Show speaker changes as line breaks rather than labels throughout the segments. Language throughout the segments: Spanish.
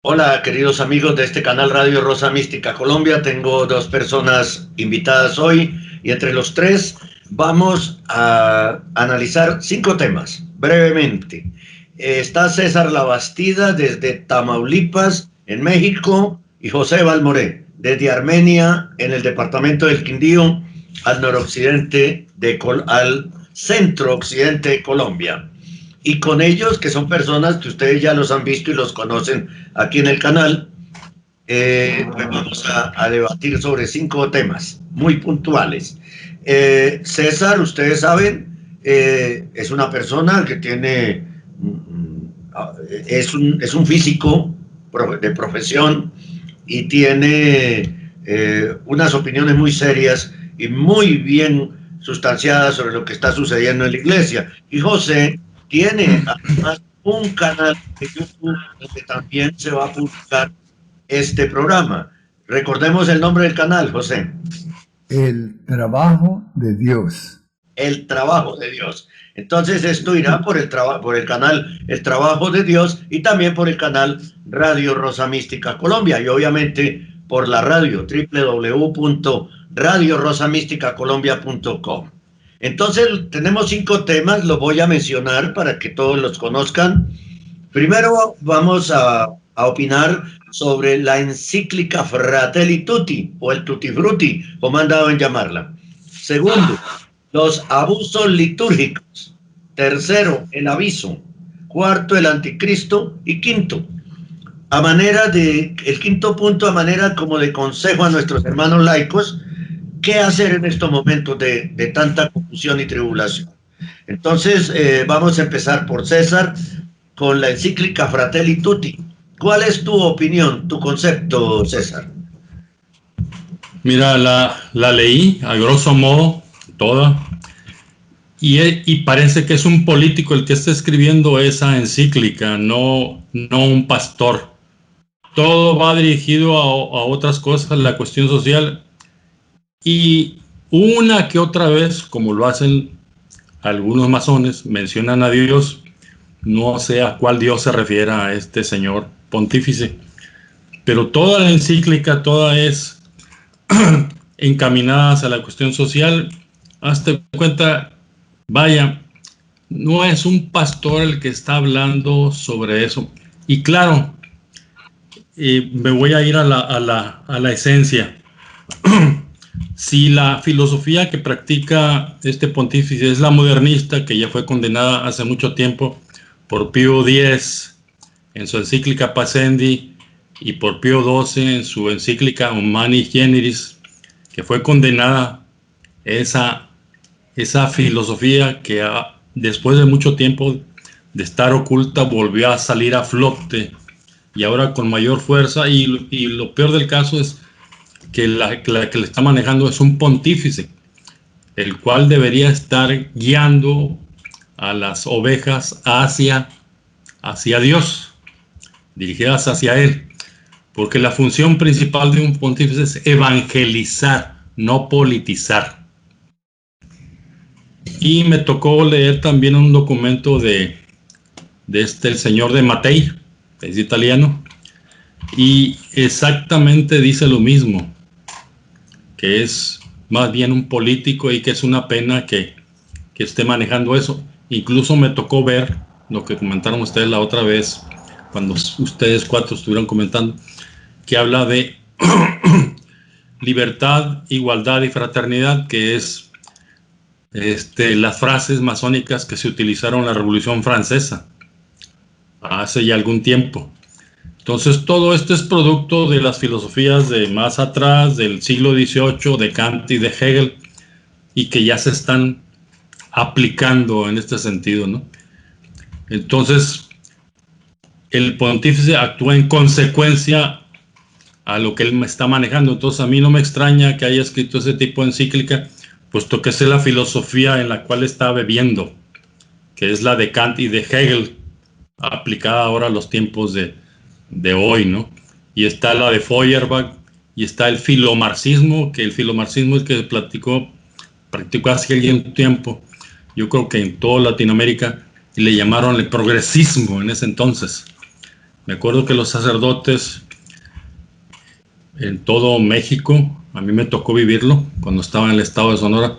Hola, queridos amigos de este canal Radio Rosa Mística Colombia. Tengo dos personas invitadas hoy y entre los tres vamos a analizar 5 temas brevemente. Está César Labastida desde Tamaulipas, en México, y José Balmoré desde Armenia, en el departamento del Quindío, al al centro occidente de Colombia. Y con ellos, que son personas que ustedes ya los han visto y los conocen aquí en el canal, pues vamos a debatir sobre 5 temas muy puntuales. César, ustedes saben, es una persona que tiene, es un físico de profesión y tiene unas opiniones muy serias y muy bien sustanciadas sobre lo que está sucediendo en la iglesia. Y José tiene además un canal de YouTube donde también se va a publicar este programa. Recordemos el nombre del canal, José.
El trabajo de Dios.
El trabajo de Dios. Entonces esto irá por el canal El Trabajo de Dios y también por el canal Radio Rosa Mística Colombia y obviamente por la radio www.radiorosamísticacolombia.com. Entonces tenemos 5 temas, los voy a mencionar para que todos los conozcan. Primero vamos a opinar sobre la encíclica Fratelli Tutti o el Tutti Frutti, como han dado en llamarla. Segundo, los abusos litúrgicos. Tercero, el aviso. Cuarto, el anticristo. Y quinto, el quinto punto a manera como de consejo a nuestros hermanos laicos, qué hacer en estos momentos de tanta confusión y tribulación. Entonces, vamos a empezar por César con la encíclica Fratelli Tutti. ¿Cuál es tu opinión, tu concepto, César?
Mira, la leí a grosso modo toda y parece que es un político el que está escribiendo esa encíclica, no un pastor. Todo va dirigido a otras cosas, la cuestión social, y una que otra vez, como lo hacen algunos masones, mencionan a Dios. No sé a cuál Dios se refiere a este señor pontífice, pero toda la encíclica, toda es encaminada hacia la cuestión social. Hazte cuenta, vaya, no es un pastor el que está hablando sobre eso. Y claro, me voy a ir a la esencia. Si la filosofía que practica este pontífice es la modernista, que ya fue condenada hace mucho tiempo por Pío X en su encíclica Pascendi y por Pío XII en su encíclica Humani Generis, que fue condenada esa filosofía que después de mucho tiempo de estar oculta volvió a salir a flote y ahora con mayor fuerza, y lo peor del caso es que la que le está manejando es un pontífice, el cual debería estar guiando a las ovejas hacia Dios, dirigidas hacia Él, porque la función principal de un pontífice es evangelizar, no politizar. Y me tocó leer también un documento el señor de Mattei, que es italiano, y exactamente dice lo mismo, que es más bien un político y que es una pena que esté manejando eso. Incluso me tocó ver lo que comentaron ustedes la otra vez, cuando ustedes 4 estuvieron comentando, que habla de libertad, igualdad y fraternidad, que es las frases masónicas que se utilizaron en la Revolución Francesa hace ya algún tiempo. Entonces todo esto es producto de las filosofías de más atrás, del siglo XVIII, de Kant y de Hegel, y que ya se están aplicando en este sentido, ¿no? Entonces el pontífice actúa en consecuencia a lo que él me está manejando. Entonces a mí no me extraña que haya escrito ese tipo de encíclica, puesto que es la filosofía en la cual está bebiendo, que es la de Kant y de Hegel, aplicada ahora a los tiempos de hoy, ¿no? Y está la de Feuerbach, y está el filomarxismo, que el filomarxismo es que practicó hace algún tiempo, yo creo que en toda Latinoamérica, y le llamaron el progresismo en ese entonces. Me acuerdo que los sacerdotes en todo México, a mí me tocó vivirlo cuando estaba en el estado de Sonora,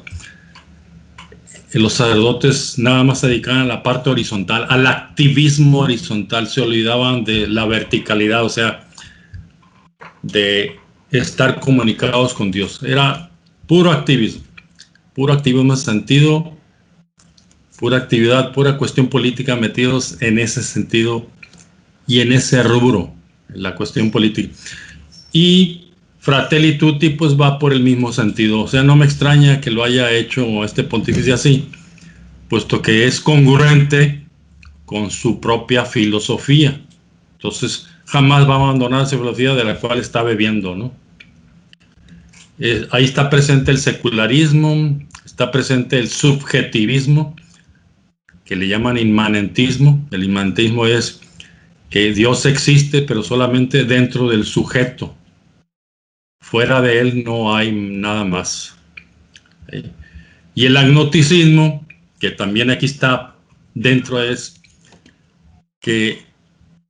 los sacerdotes nada más se dedicaban a la parte horizontal, al activismo horizontal, se olvidaban de la verticalidad, o sea, de estar comunicados con Dios. Era puro activismo en ese sentido, pura actividad, pura cuestión política, metidos en ese sentido y en ese rubro, en la cuestión política. Y Fratelli Tutti pues va por el mismo sentido, o sea, no me extraña que lo haya hecho este pontífice así, puesto que es congruente con su propia filosofía. Entonces, jamás va a abandonar esa filosofía de la cual está bebiendo, ¿no? Ahí está presente el secularismo, está presente el subjetivismo, que le llaman inmanentismo. El inmanentismo es que Dios existe, pero solamente dentro del sujeto. Fuera de él no hay nada más. Y el agnosticismo, que también aquí está dentro, es que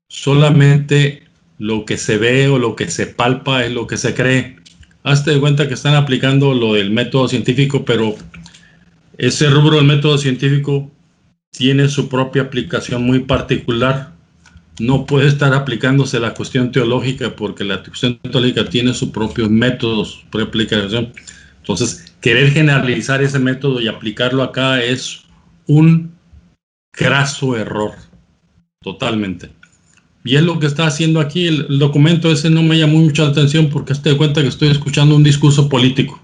solamente lo que se ve o lo que se palpa es lo que se cree. Hazte de cuenta que están aplicando lo del método científico, pero ese rubro del método científico tiene su propia aplicación muy particular. No puede estar aplicándose la cuestión teológica porque la cuestión teológica tiene sus propios métodos, su propia aplicación. Entonces, querer generalizar ese método y aplicarlo acá es un craso error, totalmente. Y es lo que está haciendo aquí. El documento ese no me llamó mucha atención porque te das cuenta que estoy escuchando un discurso político.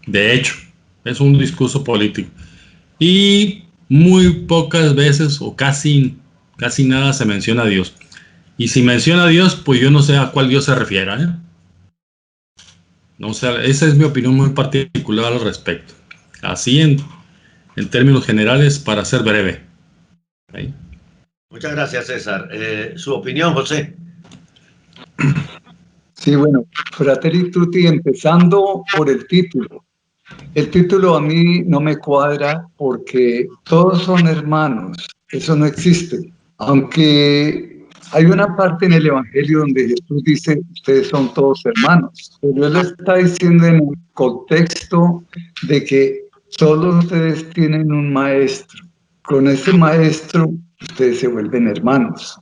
De hecho, es un discurso político. Y muy pocas veces o casi nada se menciona a Dios. Y si menciona a Dios, pues yo no sé a cuál Dios se refiera, ¿eh? No sé, esa es mi opinión muy particular al respecto. Así en términos generales, para ser breve. ¿Sí?
Muchas gracias, César. ¿Su opinión, José?
Sí, bueno, Fratelli Tutti, empezando por el título. El título a mí no me cuadra porque todos son hermanos, eso no existe. Aunque hay una parte en el Evangelio donde Jesús dice, ustedes son todos hermanos, pero Él está diciendo en el contexto de que todos ustedes tienen un maestro. Con ese maestro ustedes se vuelven hermanos.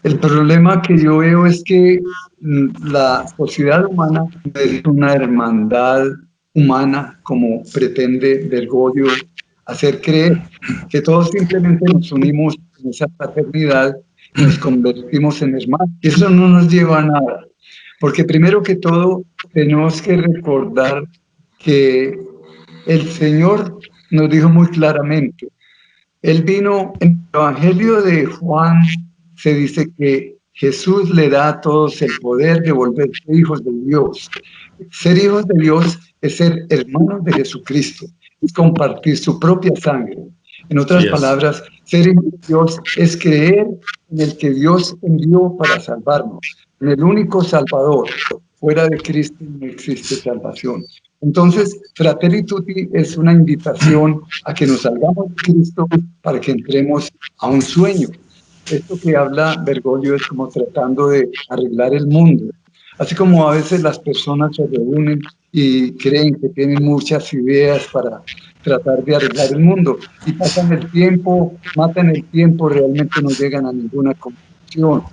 El problema que yo veo es que la sociedad humana no es una hermandad humana como pretende Bergoglio hacer creer, que todos simplemente nos unimos en esa fraternidad y nos convertimos en hermanos. Eso no nos lleva a nada, porque primero que todo tenemos que recordar que el Señor nos dijo muy claramente, Él vino en el Evangelio de Juan, se dice que Jesús le da a todos el poder de volverse hijos de Dios. Ser hijos de Dios es ser hermanos de Jesucristo, es compartir su propia sangre. En otras palabras, ser hijo de Dios es creer en el que Dios envió para salvarnos, en el único Salvador. Fuera de Cristo no existe salvación. Entonces, Fratelli Tutti es una invitación a que nos salgamos de Cristo para que entremos a un sueño. Esto que habla Bergoglio es como tratando de arreglar el mundo. Así como a veces las personas se reúnen y creen que tienen muchas ideas para tratar de arreglar el mundo y pasan el tiempo, matan el tiempo, realmente no llegan a ninguna conclusión.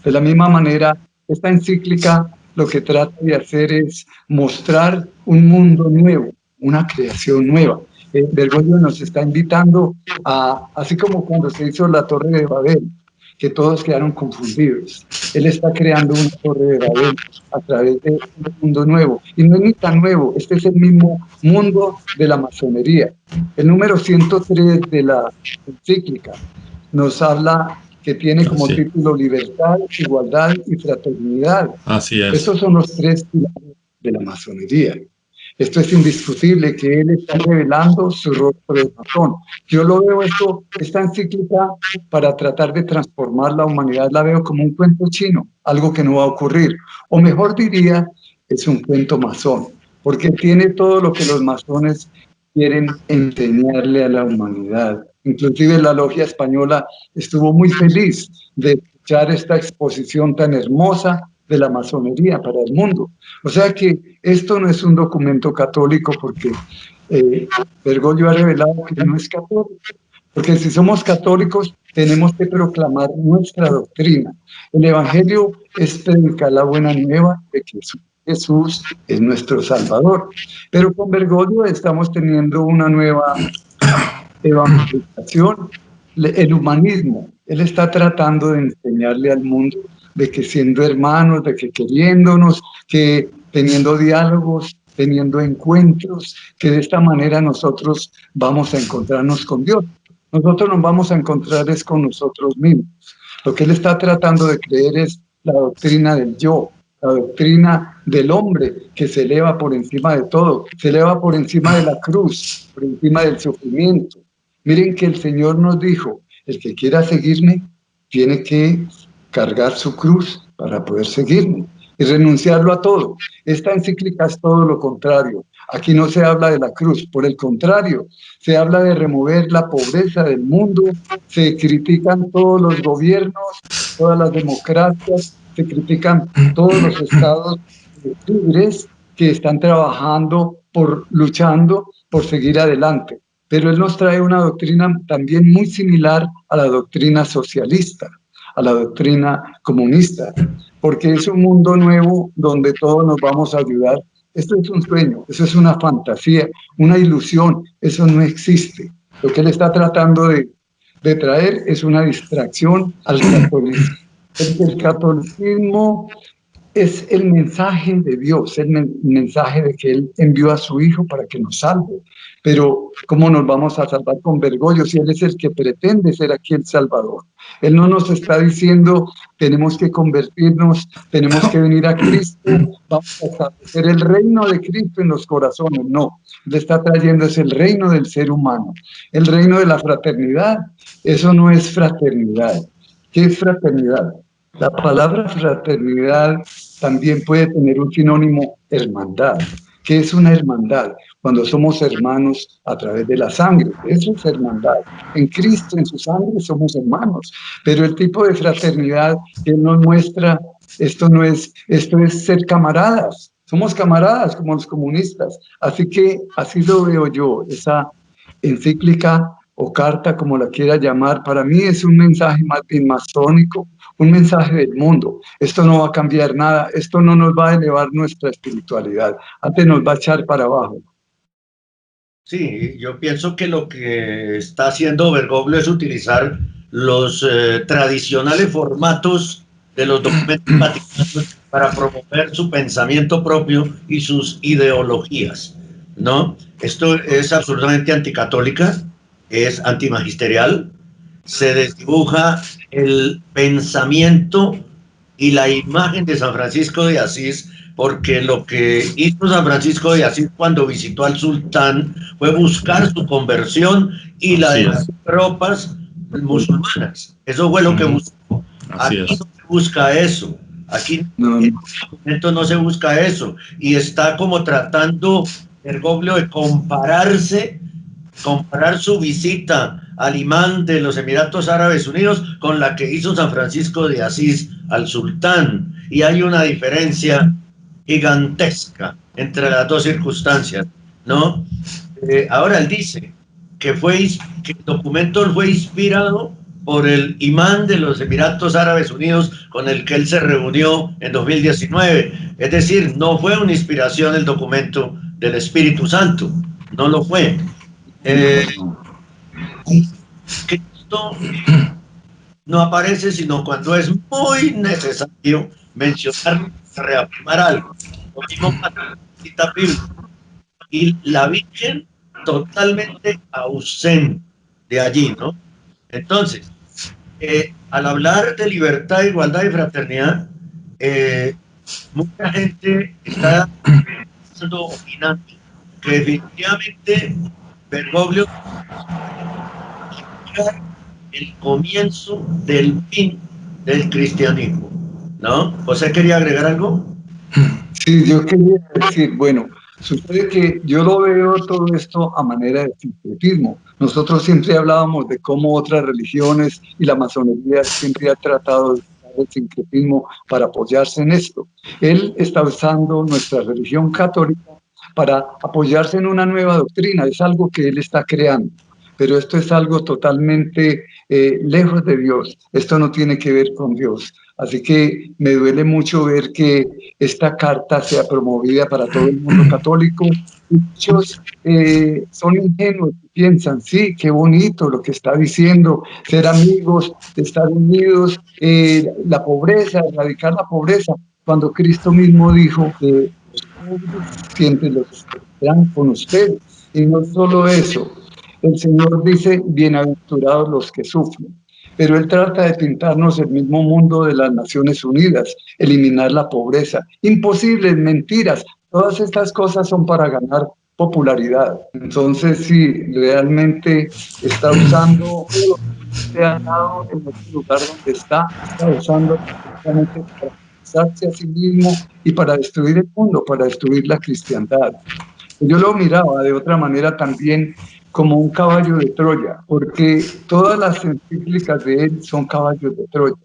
De la misma manera, esta encíclica lo que trata de hacer es mostrar un mundo nuevo, una creación nueva. Bergoglio nos está invitando a, así como cuando se hizo la Torre de Babel, que todos quedaron confundidos. Él está creando una Torre de Babel a través de un mundo nuevo. Y no es ni tan nuevo, este es el mismo mundo de la masonería. El número 103 de la encíclica nos habla que tiene como título libertad, igualdad y fraternidad.
Así es.
Estos son los tres pilares de la masonería. Esto es indiscutible, que él está revelando su rostro de masón. Yo lo veo esta encíclica para tratar de transformar la humanidad, la veo como un cuento chino, algo que no va a ocurrir. O mejor diría, es un cuento masón, porque tiene todo lo que los masones quieren enseñarle a la humanidad. Inclusive la logia española estuvo muy feliz de escuchar esta exposición tan hermosa de la masonería para el mundo. O sea que esto no es un documento católico porque Bergoglio ha revelado que no es católico. Porque si somos católicos, tenemos que proclamar nuestra doctrina. El Evangelio es predicar la buena nueva de que Jesús es nuestro Salvador. Pero con Bergoglio estamos teniendo una nueva evangelización, el humanismo. Él está tratando de enseñarle al mundo de que siendo hermanos, de que queriéndonos, que teniendo diálogos, teniendo encuentros, que de esta manera nosotros vamos a encontrarnos con Dios. Nosotros nos vamos a encontrar es con nosotros mismos. Lo que él está tratando de creer es la doctrina del yo, la doctrina del hombre que se eleva por encima de todo, se eleva por encima de la cruz, por encima del sufrimiento. Miren que el Señor nos dijo, el que quiera seguirme tiene que cargar su cruz para poder seguirme y renunciarlo a todo. Esta encíclica es todo lo contrario. Aquí no se habla de la cruz, por el contrario, se habla de remover la pobreza del mundo, se critican todos los gobiernos, todas las democracias, se critican todos los estados libres que están trabajando, luchando por seguir adelante. Pero él nos trae una doctrina también muy similar a la doctrina socialista, a la doctrina comunista, porque es un mundo nuevo donde todos nos vamos a ayudar. Esto es un sueño, eso es una fantasía, una ilusión, eso no existe. Lo que él está tratando de traer es una distracción al catolicismo. El catolicismo es el mensaje de Dios, el mensaje de que Él envió a su Hijo para que nos salve. Pero ¿cómo nos vamos a salvar con Bergoglio si Él es el que pretende ser aquí el Salvador? Él no nos está diciendo tenemos que convertirnos, tenemos que venir a Cristo, vamos a establecer el reino de Cristo en los corazones. No, Él está trayendo es el reino del ser humano, el reino de la fraternidad. Eso no es fraternidad. ¿Qué es fraternidad? La palabra fraternidad también puede tener un sinónimo hermandad. ¿Qué es una hermandad? Cuando somos hermanos a través de la sangre. Eso es hermandad. En Cristo, en su sangre, somos hermanos. Pero el tipo de fraternidad que Él nos muestra, esto es ser camaradas. Somos camaradas como los comunistas. Así que así lo veo yo. Esa encíclica o carta, como la quiera llamar, para mí es un mensaje más bien masónico, un mensaje del mundo. Esto no va a cambiar nada, esto no nos va a elevar nuestra espiritualidad, antes nos va a echar para abajo.
Sí, yo pienso que lo que está haciendo Bergoglio es utilizar los tradicionales formatos de los documentos vaticanos para promover su pensamiento propio y sus ideologías, ¿no? Esto es absolutamente anticatólica, es antimagisterial, se desdibuja el pensamiento y la imagen de San Francisco de Asís, porque lo que hizo San Francisco de Asís cuando visitó al sultán fue buscar su conversión y la de las tropas musulmanas. Eso fue lo que buscó. Aquí no se busca eso. Aquí en este momento no se busca eso. Y está como tratando Bergoglio de comparar su visita al imán de los Emiratos Árabes Unidos con la que hizo San Francisco de Asís al sultán. Y hay una diferencia gigantesca entre las dos circunstancias, ¿no? Ahora él dice que el documento fue inspirado por el imán de los Emiratos Árabes Unidos con el que él se reunió en 2019. Es decir, no fue una inspiración el documento del Espíritu Santo, no lo fue. Cristo no aparece sino cuando es muy necesario mencionar, reafirmar algo. Lo mismo pasa y la Virgen totalmente ausente de allí, ¿no? Entonces, al hablar de libertad, igualdad y fraternidad, mucha gente está opinando que definitivamente Bergoglio el comienzo del fin del cristianismo, ¿no? ¿José quería agregar algo?
Sí, yo quería decir, bueno, sucede que yo lo veo todo esto a manera de sincretismo. Nosotros siempre hablábamos de cómo otras religiones y la masonería siempre ha tratado de el sincretismo para apoyarse en esto. Él está usando nuestra religión católica para apoyarse en una nueva doctrina, es algo que él está creando. Pero esto es algo totalmente lejos de Dios, esto no tiene que ver con Dios. Así que me duele mucho ver que esta carta sea promovida para todo el mundo católico. Muchos son ingenuos y piensan, sí, qué bonito lo que está diciendo, ser amigos, estar unidos, la pobreza, erradicar la pobreza, cuando Cristo mismo dijo que los pobres siempre los estarán con ustedes. Y no solo eso, el Señor dice, bienaventurados los que sufren. Pero Él trata de pintarnos el mismo mundo de las Naciones Unidas, eliminar la pobreza. Imposible, mentiras. Todas estas cosas son para ganar popularidad. Entonces, sí, realmente está usando todo lo que se ha dado en el lugar donde está usando precisamente para pensarse a sí mismo y para destruir el mundo, para destruir la cristiandad. Yo lo miraba de otra manera también como un caballo de Troya, porque todas las encíclicas de él son caballos de Troya.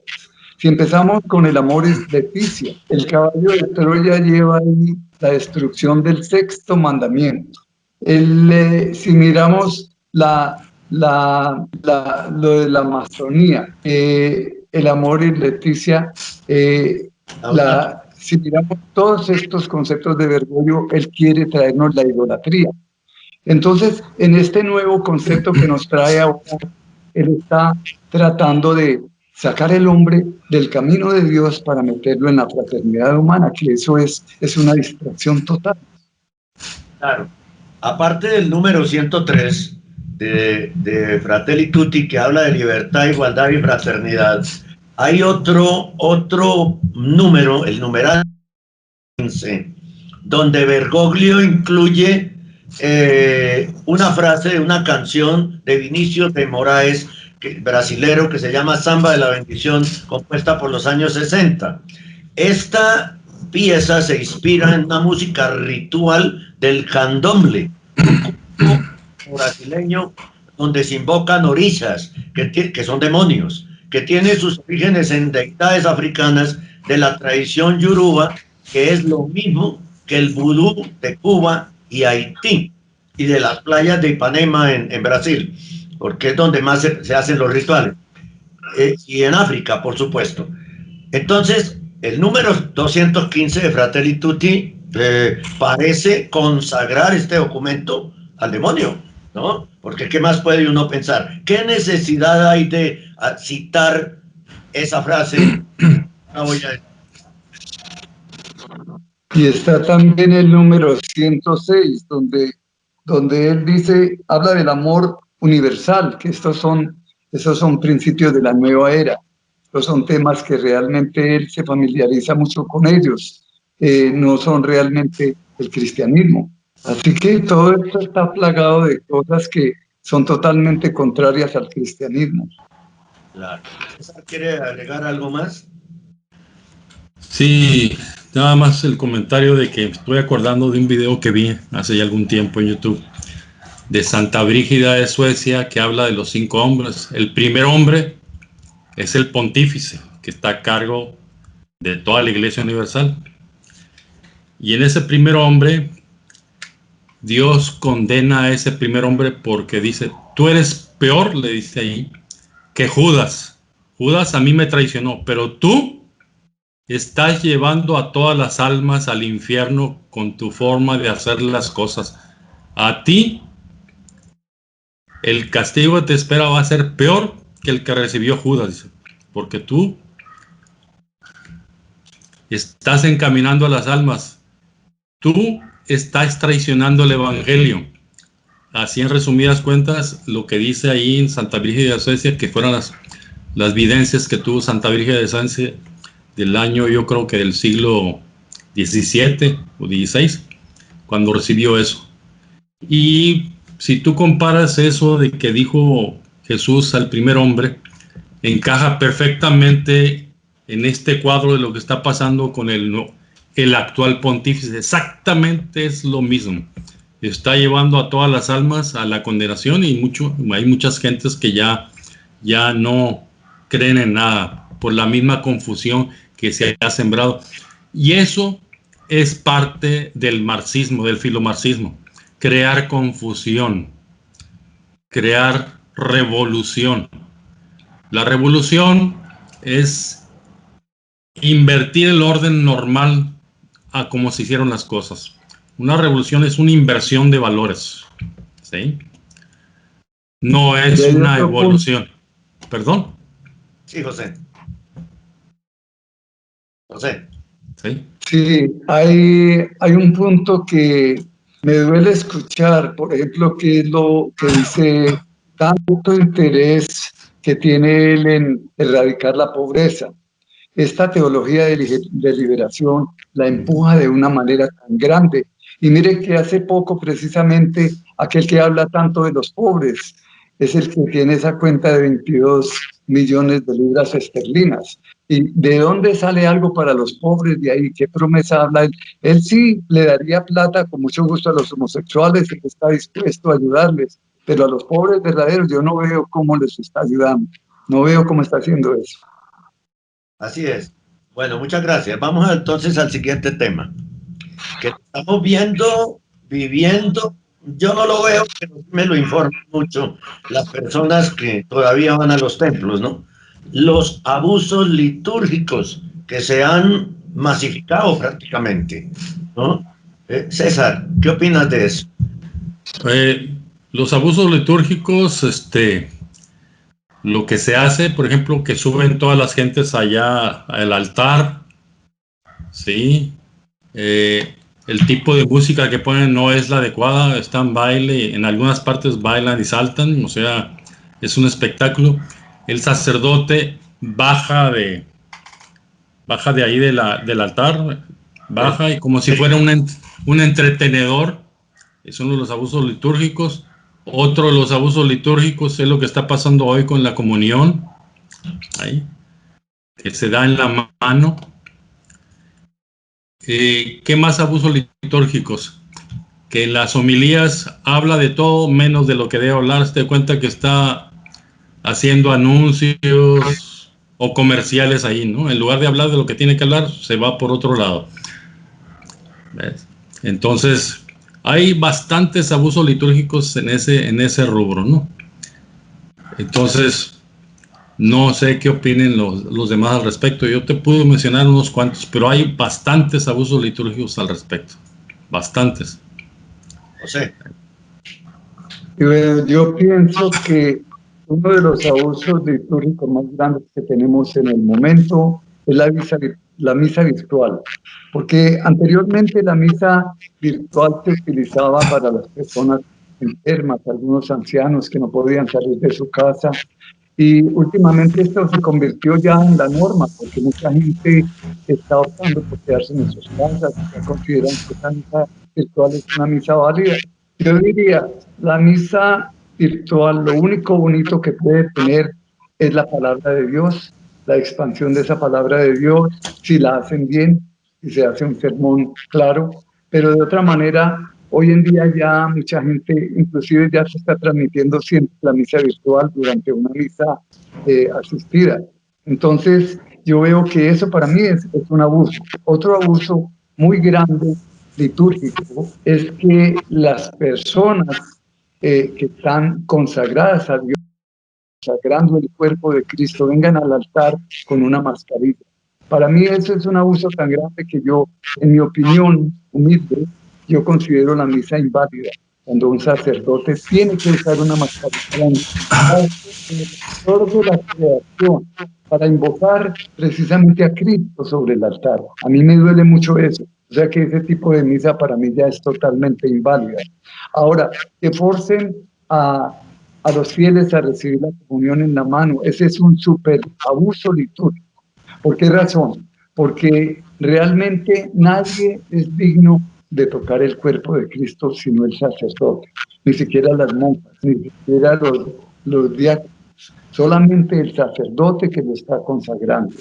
Si empezamos con el Amoris Laetitia, el caballo de Troya lleva ahí la destrucción del sexto mandamiento. Si miramos lo de la Amazonía, el Amoris Laetitia, si miramos todos estos conceptos de Bergoglio, él quiere traernos la idolatría. Entonces, en este nuevo concepto que nos trae ahora, él está tratando de sacar el hombre del camino de Dios para meterlo en la fraternidad humana, que eso es una distracción total.
Claro. Aparte del número 103 de Fratelli Tutti, que habla de libertad, igualdad y fraternidad, hay otro número, el numeral 15, donde Bergoglio incluye una frase de una canción de Vinícius de Moraes, brasilero, que se llama Samba de la Bendición, compuesta por los años 60. Esta pieza se inspira en una música ritual del candomblé, un grupo brasileño donde se invocan orisas, que son demonios, que tiene sus orígenes en deidades africanas de la tradición yoruba, que es lo mismo que el vudú de Cuba y Haití, y de las playas de Ipanema en Brasil, porque es donde más se hacen los rituales, y en África, por supuesto. Entonces, el número 215 de Fratelli Tutti parece consagrar este documento al demonio, ¿no? Porque ¿qué más puede uno pensar? ¿Qué necesidad hay de citar esa frase? No voy a...
Y está también el número 106, donde él dice, habla del amor universal, que esos son principios de la nueva era. Estos son temas que realmente él se familiariza mucho con ellos, no son realmente el cristianismo. Así que todo esto está plagado de cosas que son totalmente contrarias al cristianismo.
Claro. ¿Quiere agregar algo más?
Sí, nada más el comentario de que estoy acordando de un video que vi hace ya algún tiempo en YouTube de Santa Brígida de Suecia, que habla de los 5 hombres. El primer hombre es el pontífice, que está a cargo de toda la Iglesia Universal. Y en ese primer hombre, Dios condena a ese primer hombre porque dice, tú eres peor, le dice ahí, que Judas. Judas a mí me traicionó, pero tú estás llevando a todas las almas al infierno con tu forma de hacer las cosas. A ti, el castigo que te espera va a ser peor que el que recibió Judas, dice, porque tú estás encaminando a las almas. Tú estás traicionando el Evangelio. Así, en resumidas cuentas, lo que dice ahí en Santa Brígida de Suecia, que fueron las videncias que tuvo Santa Brígida de Suecia del año, yo creo que del siglo XVII o XVI, cuando recibió eso. Y si tú comparas eso de que dijo Jesús al primer hombre, encaja perfectamente en este cuadro de lo que está pasando con el actual pontífice. Exactamente es lo mismo. Está llevando a todas las almas a la condenación, y hay muchas gentes que ya no creen en nada. por la misma confusión que se ha sembrado. Y eso es parte del marxismo, del filomarxismo, crear confusión, crear revolución. La revolución es invertir el orden normal a cómo se hicieron las cosas. Una revolución es una inversión de valores, ¿sí? No es una evolución. ¿Perdón?
Sí, José. José.
Sí, hay un punto que me duele escuchar, por ejemplo, que es lo que dice tanto interés que tiene él en erradicar la pobreza. Esta teología de liberación la empuja de una manera tan grande. Y mire que hace poco precisamente aquel que habla tanto de los pobres es el que tiene esa cuenta de 22 millones de libras esterlinas. ¿Y de dónde sale algo para los pobres de ahí? ¿Qué promesa habla él? Él sí le daría plata con mucho gusto a los homosexuales y está dispuesto a ayudarles, pero a los pobres verdaderos yo no veo cómo les está ayudando, no veo cómo está haciendo eso.
Así es. Bueno, muchas gracias. Vamos entonces al siguiente tema. Que estamos viviendo, yo no lo veo, pero me lo informan mucho las personas que todavía van a los templos, ¿no? Los abusos litúrgicos que se han masificado prácticamente, ¿no? César, ¿qué opinas de eso?
Los abusos litúrgicos, lo que se hace, por ejemplo, que suben todas las gentes allá al altar, ¿sí? El tipo de música que ponen no es la adecuada, están baile, en algunas partes bailan y saltan, o sea, es un espectáculo. El sacerdote baja de ahí del altar, baja y como si fuera un entretenedor. Es uno de los abusos litúrgicos. Otro de los abusos litúrgicos es lo que está pasando hoy con la comunión, ahí, que se da en la mano. ¿Qué más abusos litúrgicos? Que en las homilías habla de todo menos de lo que debe hablar. Se da cuenta que está haciendo anuncios o comerciales ahí, ¿no? En lugar de hablar de lo que tiene que hablar, se va por otro lado. ¿Ves? Entonces, hay bastantes abusos litúrgicos en ese rubro, ¿no? Entonces, no sé qué opinen los demás al respecto. Yo te puedo mencionar unos cuantos, pero hay bastantes abusos litúrgicos al respecto. Bastantes.
José.
Yo pienso que uno de los abusos litúrgicos más grandes que tenemos en el momento es la misa virtual, porque anteriormente la misa virtual se utilizaba para las personas enfermas, algunos ancianos que no podían salir de su casa, y últimamente esto se convirtió ya en la norma, porque mucha gente está optando por quedarse en sus casas, ya consideran que esta misa virtual es una misa válida. Yo diría, la misa virtual, lo único bonito que puede tener es la palabra de Dios, la expansión de esa palabra de Dios, si la hacen bien, si se hace un sermón claro, pero de otra manera, hoy en día ya mucha gente, inclusive ya se está transmitiendo siempre la misa virtual durante una misa asistida. Entonces, yo veo que eso para mí es un abuso. Otro abuso muy grande litúrgico es que las personas que están consagradas a Dios, consagrando el cuerpo de Cristo, vengan al altar con una mascarilla. Para mí eso es un abuso tan grande que yo, en mi opinión humilde, yo considero la misa inválida. Cuando un sacerdote tiene que usar una mascarilla de la creación para invocar precisamente a Cristo sobre el altar. A mí me duele mucho eso. O sea que ese tipo de misa para mí ya es totalmente inválida. Ahora, que forcen a los fieles a recibir la comunión en la mano, ese es un súper abuso litúrgico. ¿Por qué razón? Porque realmente nadie es digno de tocar el cuerpo de Cristo sino el sacerdote, ni siquiera las monjas, ni siquiera los diáconos, solamente el sacerdote que lo está consagrando.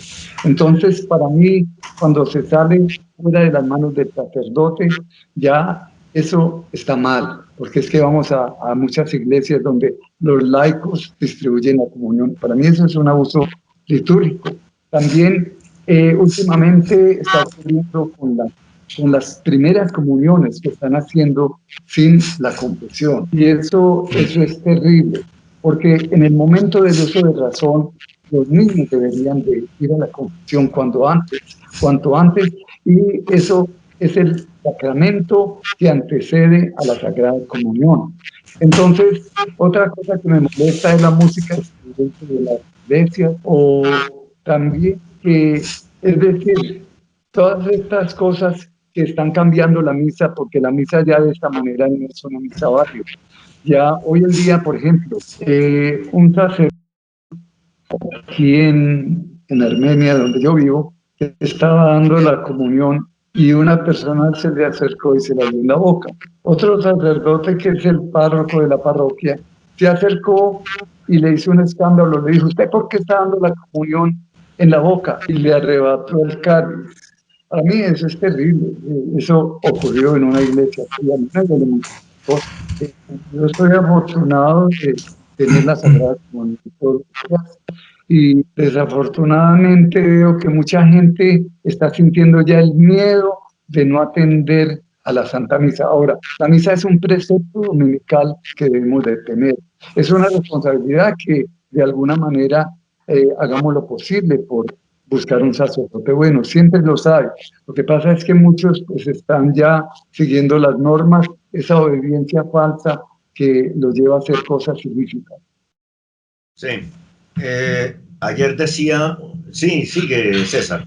Entonces, para mí, cuando se sale fuera de las manos del sacerdote, ya eso está mal, porque es que vamos a muchas iglesias donde los laicos distribuyen la comunión. Para mí eso es un abuso litúrgico. También últimamente está ocurriendo con las primeras comuniones que están haciendo sin la confesión. Y eso es terrible, porque en el momento del uso de razón, los niños deberían de ir a la confesión cuanto antes, y eso es el sacramento que antecede a la Sagrada Comunión. Entonces, otra cosa que me molesta es la música estridente de las iglesias, o también que, es decir, todas estas cosas que están cambiando la misa, porque la misa ya de esta manera no es una misa barrio. Ya hoy en día, por ejemplo, un sacerdote aquí en Armenia, donde yo vivo, estaba dando la comunión y una persona se le acercó y se la dio en la boca. Otro sacerdote, que es el párroco de la parroquia, se acercó y le hizo un escándalo. Le dijo: ¿usted por qué está dando la comunión en la boca? Y le arrebató el cáliz. Para mí eso es terrible. Eso ocurrió en una iglesia. Yo estoy afortunado de tener la Sagrada Comunión todos los días, y desafortunadamente veo que mucha gente está sintiendo ya el miedo de no atender a la Santa Misa. Ahora, la misa es un precepto dominical que debemos de tener. Es una responsabilidad que de alguna manera hagamos lo posible por buscar un sacerdote bueno. Siempre los hay. Lo que pasa es que muchos pues están ya siguiendo las normas, esa obediencia falsa que los lleva a hacer cosas ilícitas.
Sí. Ayer decía, sí, sigue César.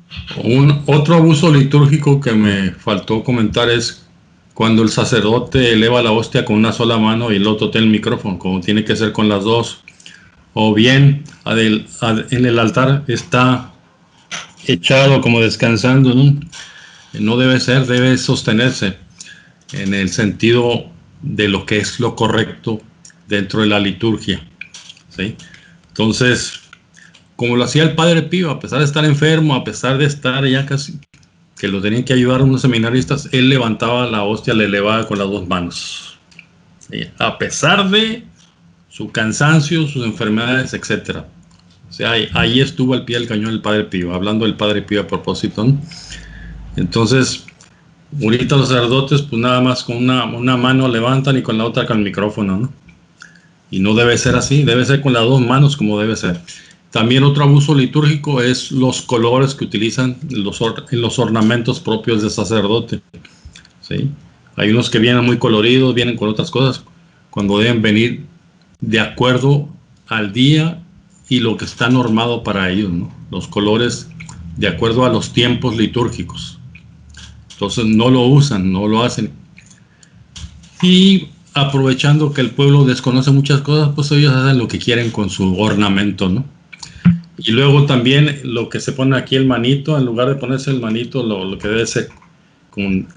Otro abuso litúrgico que me faltó comentar es cuando el sacerdote eleva la hostia con una sola mano y el otro tiene el micrófono, como tiene que ser con las dos. O bien en el altar está echado como descansando, ¿no? No debe ser, debe sostenerse en el sentido de lo que es lo correcto dentro de la liturgia, ¿sí? Entonces, como lo hacía el Padre Pío, a pesar de estar enfermo, a pesar de estar ya casi que lo tenían que ayudar unos seminaristas, él levantaba la hostia, le elevaba con las dos manos, ¿sí? A pesar de su cansancio, sus enfermedades, etc. O sea, ahí estuvo al pie del cañón el Padre Pío, hablando del Padre Pío a propósito, ¿no? Entonces, ahorita los sacerdotes, pues nada más con una mano levantan y con la otra con el micrófono, ¿no? Y no debe ser así, debe ser con las dos manos como debe ser. También otro abuso litúrgico es los colores que utilizan en los ornamentos propios del sacerdote, ¿sí? Hay unos que vienen muy coloridos, vienen con otras cosas, cuando deben venir de acuerdo al día y lo que está normado para ellos, ¿no? Los colores de acuerdo a los tiempos litúrgicos. Entonces no lo usan, no lo hacen. Y aprovechando que el pueblo desconoce muchas cosas, pues ellos hacen lo que quieren con su ornamento, ¿no? Y luego también lo que se pone aquí el manito, en lugar de ponerse el manito, lo que debe ser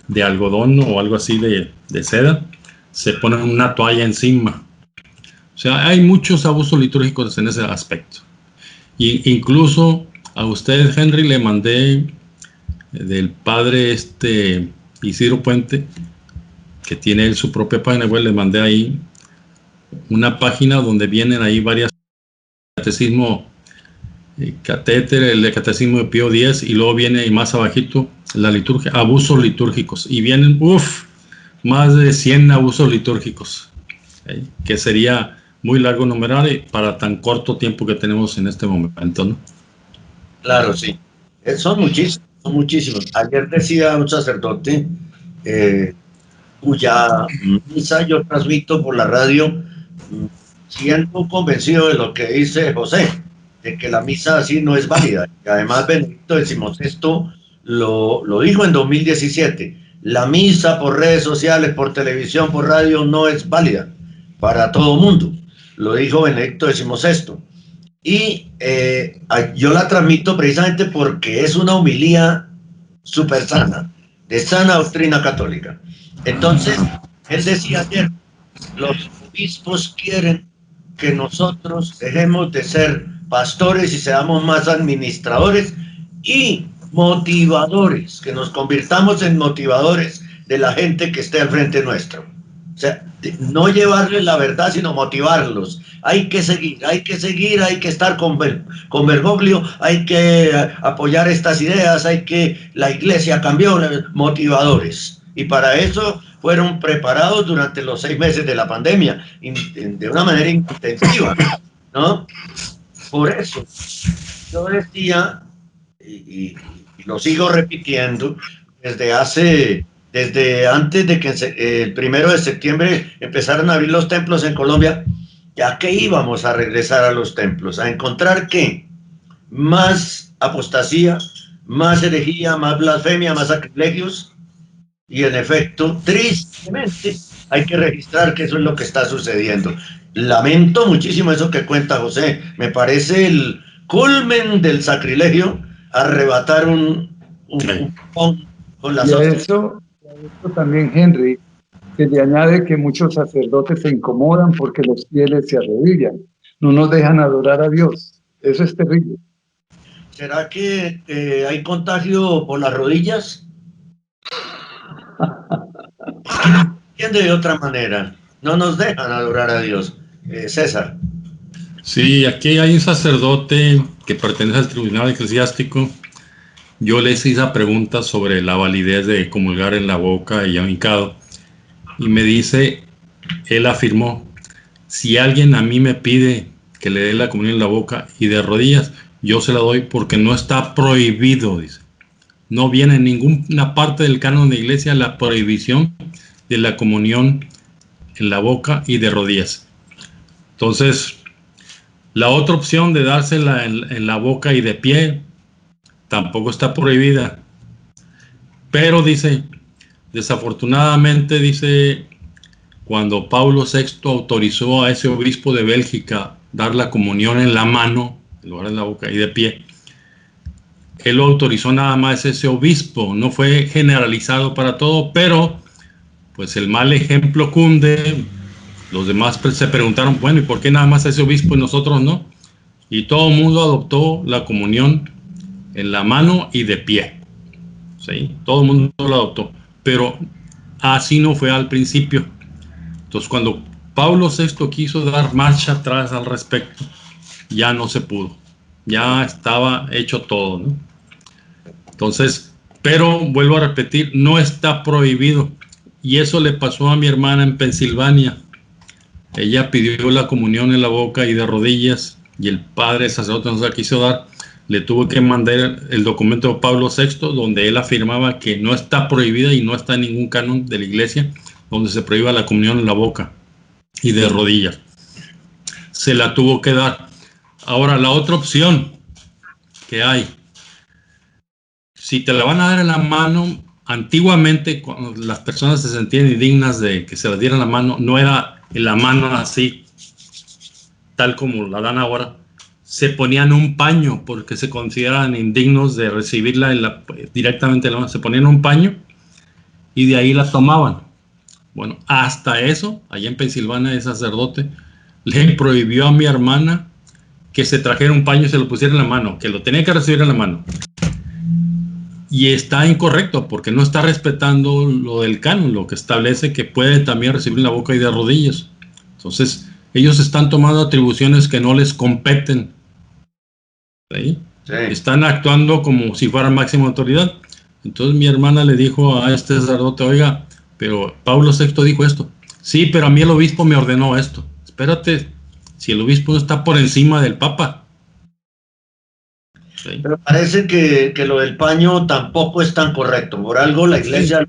de algodón o algo así de seda, se pone una toalla encima. O sea, hay muchos abusos litúrgicos en ese aspecto. Y incluso a usted, Henry, le mandé del padre Isidro Puente, que tiene él su propia página web, le mandé ahí una página donde vienen ahí varias catecismo, catéter, el de catecismo de Pío X, y luego viene ahí más abajito la liturgia, abusos litúrgicos, y vienen más de 100 abusos litúrgicos, ¿sí? Que sería muy largo numerar para tan corto tiempo que tenemos en este momento, ¿no?
Claro, sí. Son muchísimos. Ayer decía un sacerdote cuya misa yo transmito por la radio, siendo convencido de lo que dice José, de que la misa así no es válida. Y además Benedicto XVI lo dijo en 2017, la misa por redes sociales, por televisión, por radio no es válida para todo mundo. Lo dijo Benedicto XVI. Y yo la transmito precisamente porque es una homilía súper sana, de sana doctrina católica. Entonces, él decía ayer, los obispos quieren que nosotros dejemos de ser pastores y seamos más administradores y motivadores, que nos convirtamos en motivadores de la gente que esté al frente nuestro. O sea, no llevarles la verdad, sino motivarlos. Hay que seguir, hay que estar con Bergoglio, hay que apoyar estas ideas, la iglesia cambió, motivadores. Y para eso fueron preparados durante los 6 meses de la pandemia, de una manera intensiva, ¿no? Por eso, yo decía, y lo sigo repitiendo, desde antes de que el 1 de septiembre empezaran a abrir los templos en Colombia, ya que íbamos a regresar a los templos, a encontrar ¿qué? Más apostasía, más herejía, más blasfemia, más sacrilegios, y en efecto, tristemente, hay que registrar que eso es lo que está sucediendo. Lamento muchísimo eso que cuenta José, me parece el culmen del sacrilegio, arrebatar un con las
y a eso también, Henry, que le añade que muchos sacerdotes se incomodan porque los fieles se arrodillan, no nos dejan adorar a Dios. Eso es terrible.
¿Será que hay contagio por las rodillas? ¿Entiende de otra manera? No nos dejan adorar a Dios. César.
Sí, aquí hay un sacerdote que pertenece al tribunal eclesiástico. Yo le hice esa pregunta sobre la validez de comulgar en la boca y hincado. Y me dice, él afirmó, si alguien a mí me pide que le dé la comunión en la boca y de rodillas, yo se la doy porque no está prohibido, dice. No viene en ninguna parte del canon de iglesia la prohibición de la comunión en la boca y de rodillas. Entonces, la otra opción de dársela en la boca y de pie tampoco está prohibida. Pero dice, desafortunadamente, dice, cuando Pablo VI autorizó a ese obispo de Bélgica dar la comunión en la mano, en lugar de la boca y de pie, él lo autorizó nada más ese obispo, no fue generalizado para todo, pero pues el mal ejemplo cunde. Los demás se preguntaron, bueno, ¿y por qué nada más ese obispo y nosotros no? Y todo el mundo adoptó la comunión en la mano y de pie. ¿Sí? Todo el mundo lo adoptó, pero así no fue al principio. Entonces, cuando Pablo VI quiso dar marcha atrás al respecto, ya no se pudo. Ya estaba hecho todo, ¿no? Entonces, pero vuelvo a repetir, no está prohibido. Y eso le pasó a mi hermana en Pensilvania. Ella pidió la comunión en la boca y de rodillas, y el padre sacerdote no se la quiso dar. Le tuvo que mandar el documento de Pablo VI, donde él afirmaba que no está prohibida y no está en ningún canon de la iglesia donde se prohíba la comunión en la boca y de rodillas. Se la tuvo que dar. Ahora, la otra opción que hay, si te la van a dar en la mano, antiguamente cuando las personas se sentían indignas de que se las dieran la mano, no era en la mano así, tal como la dan ahora, se ponían un paño porque se consideran indignos de recibirla directamente en la mano, se ponían un paño y de ahí la tomaban. Bueno, hasta eso, allá en Pensilvania, el sacerdote le prohibió a mi hermana que se trajera un paño y se lo pusiera en la mano, que lo tenía que recibir en la mano. Y está incorrecto porque no está respetando lo del canon, lo que establece que puede también recibir en la boca y de rodillas. Entonces, ellos están tomando atribuciones que no les competen. ¿Sí? Sí. Están actuando como si fueran máxima autoridad. Entonces mi hermana le dijo a este sacerdote, oiga, pero Pablo VI dijo esto. Sí, pero a mí el obispo me ordenó esto. Espérate, si el obispo no está por encima del papa.
Sí. Pero parece que lo del paño tampoco es tan correcto. Por algo la iglesia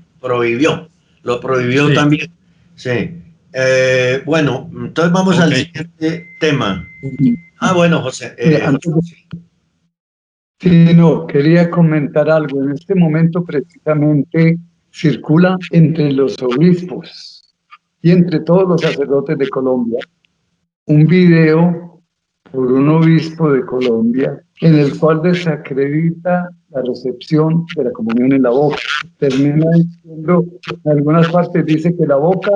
lo prohibió sí. También. Sí. Bueno, entonces vamos al siguiente tema. Bueno, José.
Sí, no, quería comentar algo. En este momento precisamente circula entre los obispos y entre todos los sacerdotes de Colombia un video por un obispo de Colombia en el cual desacredita la recepción de la comunión en la boca. Termina diciendo, en algunas partes dice que la boca,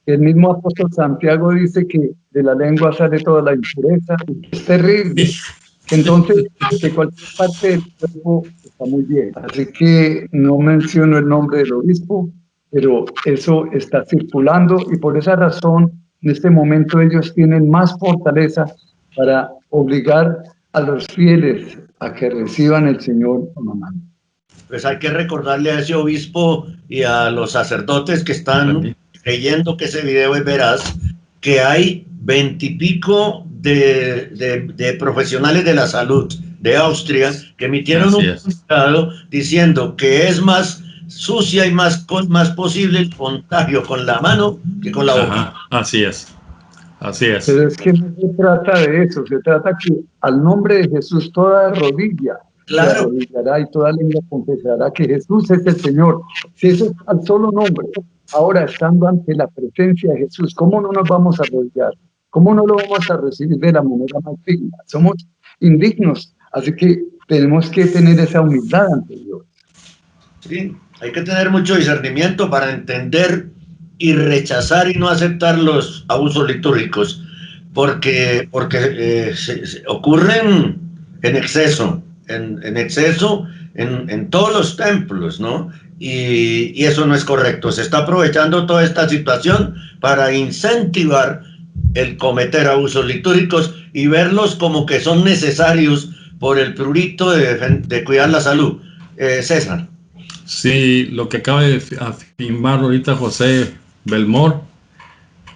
el mismo apóstol Santiago dice que de la lengua sale toda la impureza. Es terrible. Entonces, que cualquier parte del cuerpo está muy bien. Así que no menciono el nombre del obispo, pero eso está circulando y por esa razón en este momento ellos tienen más fortaleza para obligar a los fieles a que reciban el Señor con la mano.
Pues hay que recordarle a ese obispo y a los sacerdotes que están creyendo que ese video es veraz, que hay 20 y pico de profesionales de la salud de Austria que emitieron un comunicado diciendo que es más sucia y más posible el contagio con la mano que con la boca.
Así es. Así es.
Pero es que no se trata de eso, se trata que al nombre de Jesús toda rodilla se arrodillará y toda lengua confesará que Jesús es el Señor. Si eso es al solo nombre, ahora estando ante la presencia de Jesús, ¿cómo no nos vamos a arrodillar? ¿Cómo no lo vamos a recibir de la manera más digna? Somos indignos, así que tenemos que tener esa humildad ante Dios.
Sí, hay que tener mucho discernimiento para entender y rechazar y no aceptar los abusos litúrgicos, porque se ocurren en exceso, en todos los templos, ¿no? Y eso no es correcto. Se está aprovechando toda esta situación para incentivar el cometer abusos litúrgicos y verlos como que son necesarios por el prurito de cuidar la salud. César.
Sí, lo que acaba de afirmar ahorita José Belmor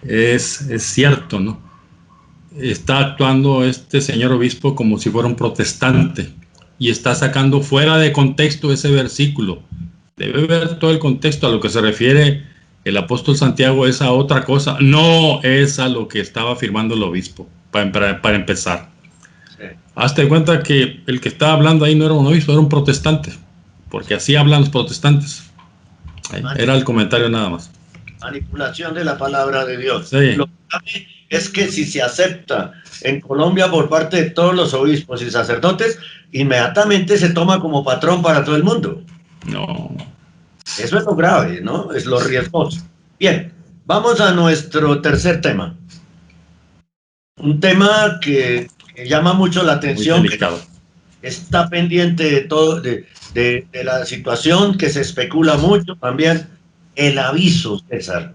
es cierto, ¿no? Está actuando este señor obispo como si fuera un protestante y está sacando fuera de contexto ese versículo. Debe ver todo el contexto. A lo que se refiere el apóstol Santiago es a otra cosa, no es a lo que estaba afirmando el obispo, para empezar. Sí. Hazte cuenta que el que estaba hablando ahí no era un obispo, era un protestante, porque así hablan los protestantes. Era el comentario nada más.
Manipulación de la palabra de Dios.
Sí.
Lo que es que si se acepta en Colombia por parte de todos los obispos y sacerdotes, inmediatamente se toma como patrón para todo el mundo.
No.
Eso es lo grave, ¿no? Es lo riesgoso. Bien, vamos a nuestro tercer tema. Un tema que llama mucho la atención, que está pendiente de todo, de la situación, que se especula mucho también, el aviso, César.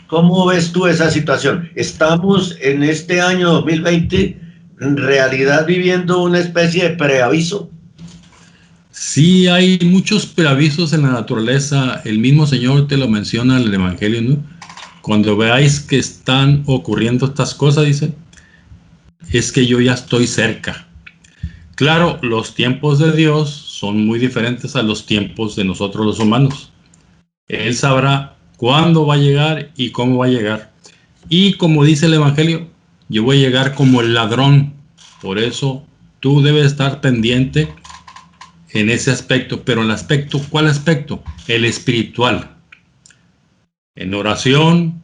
¿Cómo ves tú esa situación? Estamos en este año 2020 en realidad viviendo una especie de preaviso.
Sí, hay muchos preavisos en la naturaleza. El mismo Señor te lo menciona en el Evangelio, ¿no? Cuando veáis que están ocurriendo estas cosas, dice, es que yo ya estoy cerca. Claro, los tiempos de Dios son muy diferentes a los tiempos de nosotros los humanos. Él sabrá cuándo va a llegar y cómo va a llegar. Y como dice el Evangelio, yo voy a llegar como el ladrón. Por eso tú debes estar pendiente en ese aspecto. Pero el aspecto, ¿cuál aspecto? El espiritual. En oración,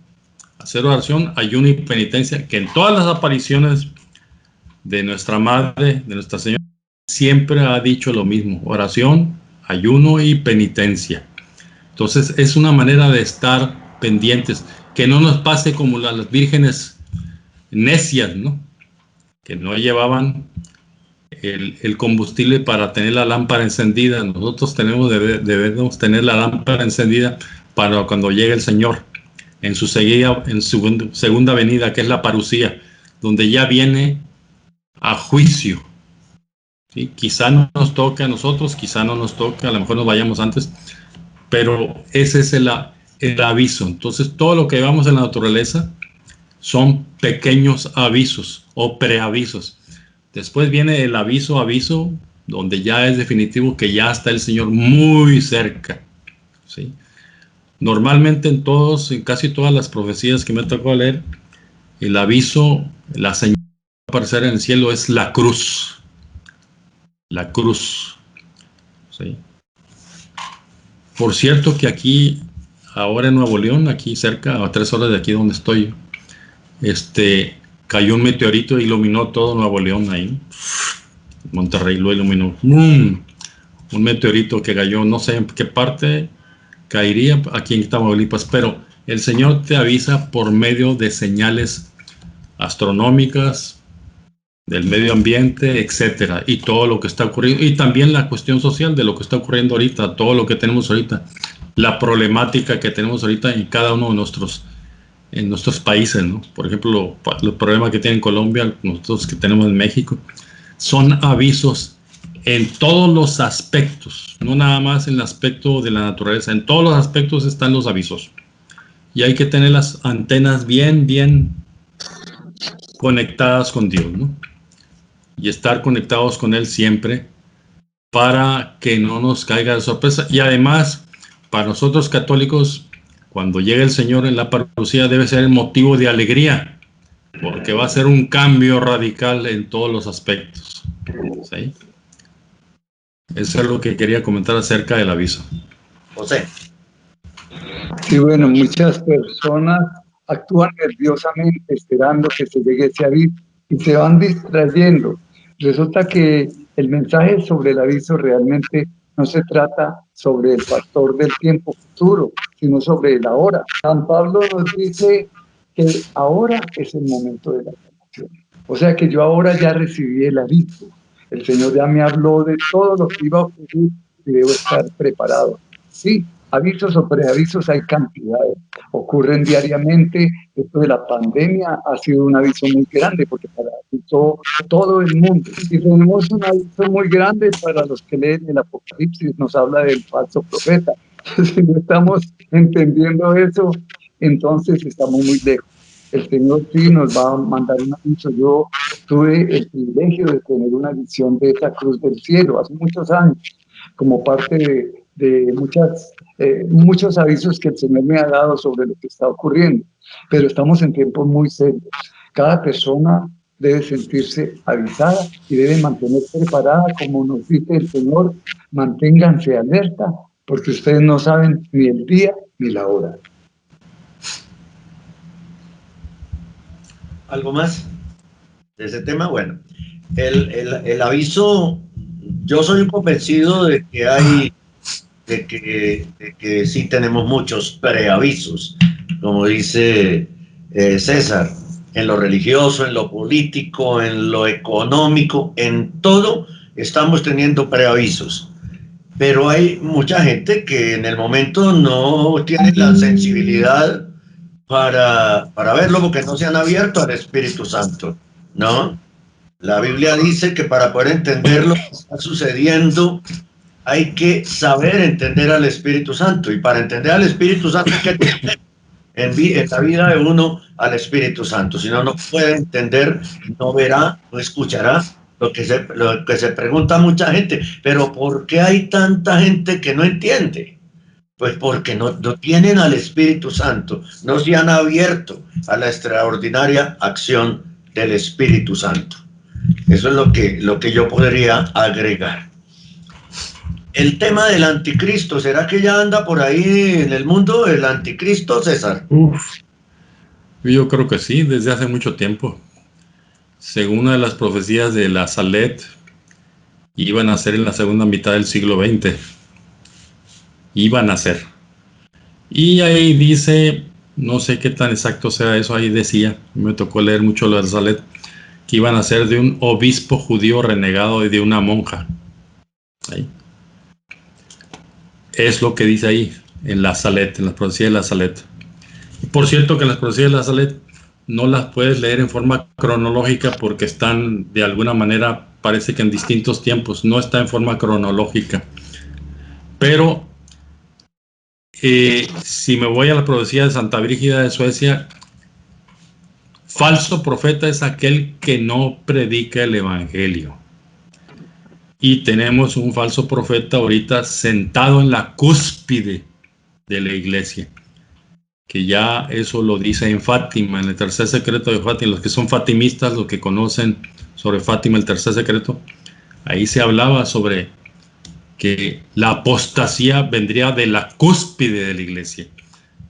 hacer oración, ayuno y penitencia, que en todas las apariciones de nuestra Madre, de Nuestra Señora, siempre ha dicho lo mismo: oración, ayuno y penitencia. Entonces es una manera de estar pendientes, que no nos pase como las vírgenes necias, ¿no? Que no llevaban el combustible para tener la lámpara encendida. Nosotros debemos tener la lámpara encendida para cuando llegue el Señor en su segunda venida, que es la parucía, donde ya viene a juicio. ¿Sí? Quizá no nos toque a nosotros, quizá no nos toque, a lo mejor nos vayamos antes, pero ese es el aviso. Entonces todo lo que llevamos en la naturaleza son pequeños avisos o preavisos. Después viene el aviso, donde ya es definitivo que ya está el Señor muy cerca. ¿Sí? Normalmente en casi todas las profecías que me tocó leer, el aviso, la señal que va a aparecer en el cielo es la cruz. La cruz. ¿Sí? Por cierto que aquí, ahora en Nuevo León, aquí cerca, a 3 horas de aquí donde estoy, cayó un meteorito e iluminó todo Nuevo León ahí. Monterrey lo iluminó. Un meteorito que cayó, no sé en qué parte caería aquí en Tamaulipas, pero el Señor te avisa por medio de señales astronómicas, del medio ambiente, etcétera, y todo lo que está ocurriendo, y también la cuestión social de lo que está ocurriendo ahorita, todo lo que tenemos ahorita, la problemática que tenemos ahorita en cada uno de nuestros países, ¿no? Por ejemplo, los problemas que tiene Colombia, nosotros que tenemos en México, son avisos en todos los aspectos, no nada más en el aspecto de la naturaleza, en todos los aspectos están los avisos. Y hay que tener las antenas bien conectadas con Dios, ¿no? Y estar conectados con Él siempre para que no nos caiga de sorpresa. Y además, para nosotros católicos, cuando llegue el Señor en la parucía debe ser el motivo de alegría, porque va a ser un cambio radical en todos los aspectos, ¿sí? Eso es lo que quería comentar acerca del aviso.
José.
Sí, bueno, muchas personas actúan nerviosamente esperando que se llegue ese aviso y se van distrayendo. Resulta que el mensaje sobre el aviso realmente no se trata sobre el factor del tiempo futuro, sino sobre el ahora. San Pablo nos dice que ahora es el momento de la salvación. O sea que yo ahora ya recibí el aviso. El Señor ya me habló de todo lo que iba a ocurrir y debo estar preparado. Sí, avisos o preavisos hay cantidades, ocurren diariamente. Esto de la pandemia ha sido un aviso muy grande porque paralizó todo el mundo. Y tenemos un aviso muy grande para los que leen el Apocalipsis, nos habla del falso profeta. Si no estamos entendiendo eso, entonces estamos muy lejos. El Señor sí nos va a mandar un aviso. Yo tuve el privilegio de tener una visión de esa cruz del cielo hace muchos años, como parte de muchos avisos que el Señor me ha dado sobre lo que está ocurriendo. Pero estamos en tiempos muy serios. Cada persona debe sentirse avisada y debe mantenerse preparada, como nos dice el Señor, manténganse alerta, porque ustedes no saben ni el día ni la hora.
¿Algo más de ese tema? Bueno, el aviso, yo soy convencido de que sí tenemos muchos preavisos, como dice César, en lo religioso, en lo político, en lo económico, en todo estamos teniendo preavisos. Pero hay mucha gente que en el momento no tiene la sensibilidad para verlo porque no se han abierto al Espíritu Santo, ¿no? La Biblia dice que para poder entender lo que está sucediendo hay que saber entender al Espíritu Santo, y para entender al Espíritu Santo hay que tener en la vida de uno al Espíritu Santo. Si no, no puede entender, no verá, no escuchará lo que se pregunta mucha gente. Pero ¿por qué hay tanta gente que no entiende? Pues porque no tienen al Espíritu Santo, no se han abierto a la extraordinaria acción del Espíritu Santo. Eso es lo que yo podría agregar. El tema del anticristo, ¿será que ya anda por ahí en el mundo el anticristo, César?
Yo creo que sí, desde hace mucho tiempo. Según una de las profecías de la Salet, iban a ser en la segunda mitad del siglo XX. Iban a ser. Y ahí dice, no sé qué tan exacto sea eso, ahí decía, me tocó leer mucho lo de Salet, que iban a ser de un obispo judío renegado y de una monja. Ahí. Es lo que dice ahí, en la Salet, en las profecías de la Salet. Por cierto que las profecías de la Salet no las puedes leer en forma cronológica porque están de alguna manera, parece que en distintos tiempos, no está en forma cronológica. Pero si me voy a la profecía de Santa Brígida de Suecia, falso profeta es aquel que no predica el evangelio. Y tenemos un falso profeta ahorita sentado en la cúspide de la iglesia, que ya eso lo dice en Fátima, en el tercer secreto de Fátima. Los que son fatimistas, los que conocen sobre Fátima, el tercer secreto, ahí se hablaba sobre que la apostasía vendría de la cúspide de la iglesia.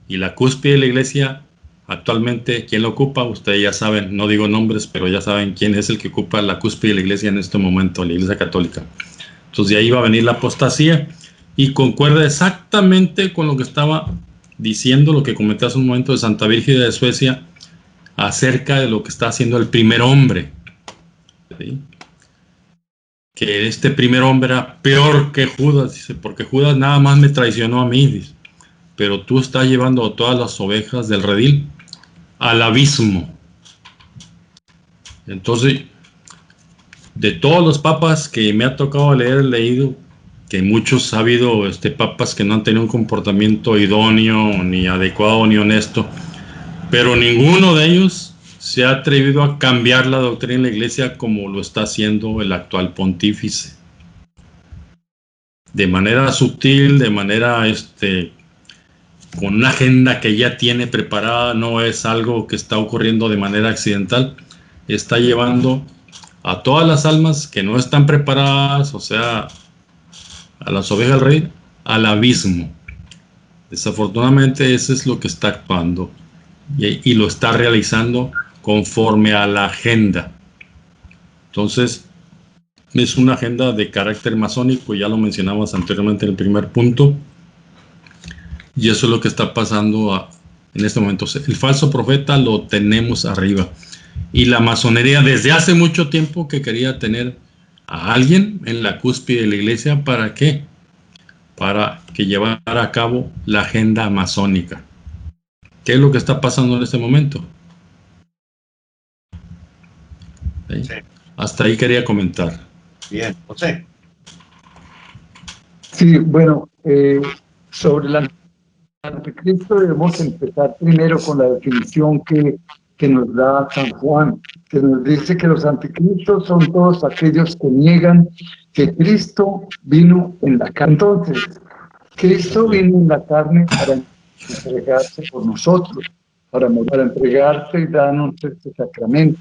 Y la cúspide de la iglesia, actualmente, ¿quién lo ocupa? Ustedes ya saben, no digo nombres, pero ya saben quién es el que ocupa la cúspide de la iglesia en este momento, la iglesia católica. Entonces de ahí va a venir la apostasía y concuerda exactamente con lo que estaba diciendo, lo que comenté hace un momento de Santa Brígida de Suecia, acerca de lo que está haciendo el primer hombre. ¿Sí? Que este primer hombre era peor que Judas, dice, porque Judas nada más me traicionó a mí, dice. pero tú estás llevando a todas las ovejas del redil al abismo. Entonces, de todos los papas que me ha tocado leer, he leído que muchos ha habido papas que no han tenido un comportamiento idóneo, ni adecuado, ni honesto, pero ninguno de ellos se ha atrevido a cambiar la doctrina de la Iglesia como lo está haciendo el actual pontífice. De manera sutil, de manera con una agenda que ya tiene preparada, no es algo que está ocurriendo de manera accidental, está llevando a todas las almas que no están preparadas, o sea, a las ovejas del rey, al abismo. Desafortunadamente, eso es lo que está actuando y lo está realizando conforme a la agenda. Entonces, es una agenda de carácter masónico, ya lo mencionamos anteriormente en el primer punto, y eso es lo que está pasando en este momento. El falso profeta lo tenemos arriba, y la masonería desde hace mucho tiempo que quería tener a alguien en la cúspide de la iglesia. ¿Para qué? Para que llevara a cabo la agenda masónica. ¿Qué es lo que está pasando en este momento? ¿Sí? Sí. Hasta ahí quería comentar.
Bien, José.
Sí, bueno, sobre el anticristo debemos empezar primero con la definición que nos da San Juan, que nos dice que los anticristos son todos aquellos que niegan que Cristo vino en la carne. Entonces, Cristo vino en la carne para entregarse por nosotros, para entregarse y darnos este sacramento.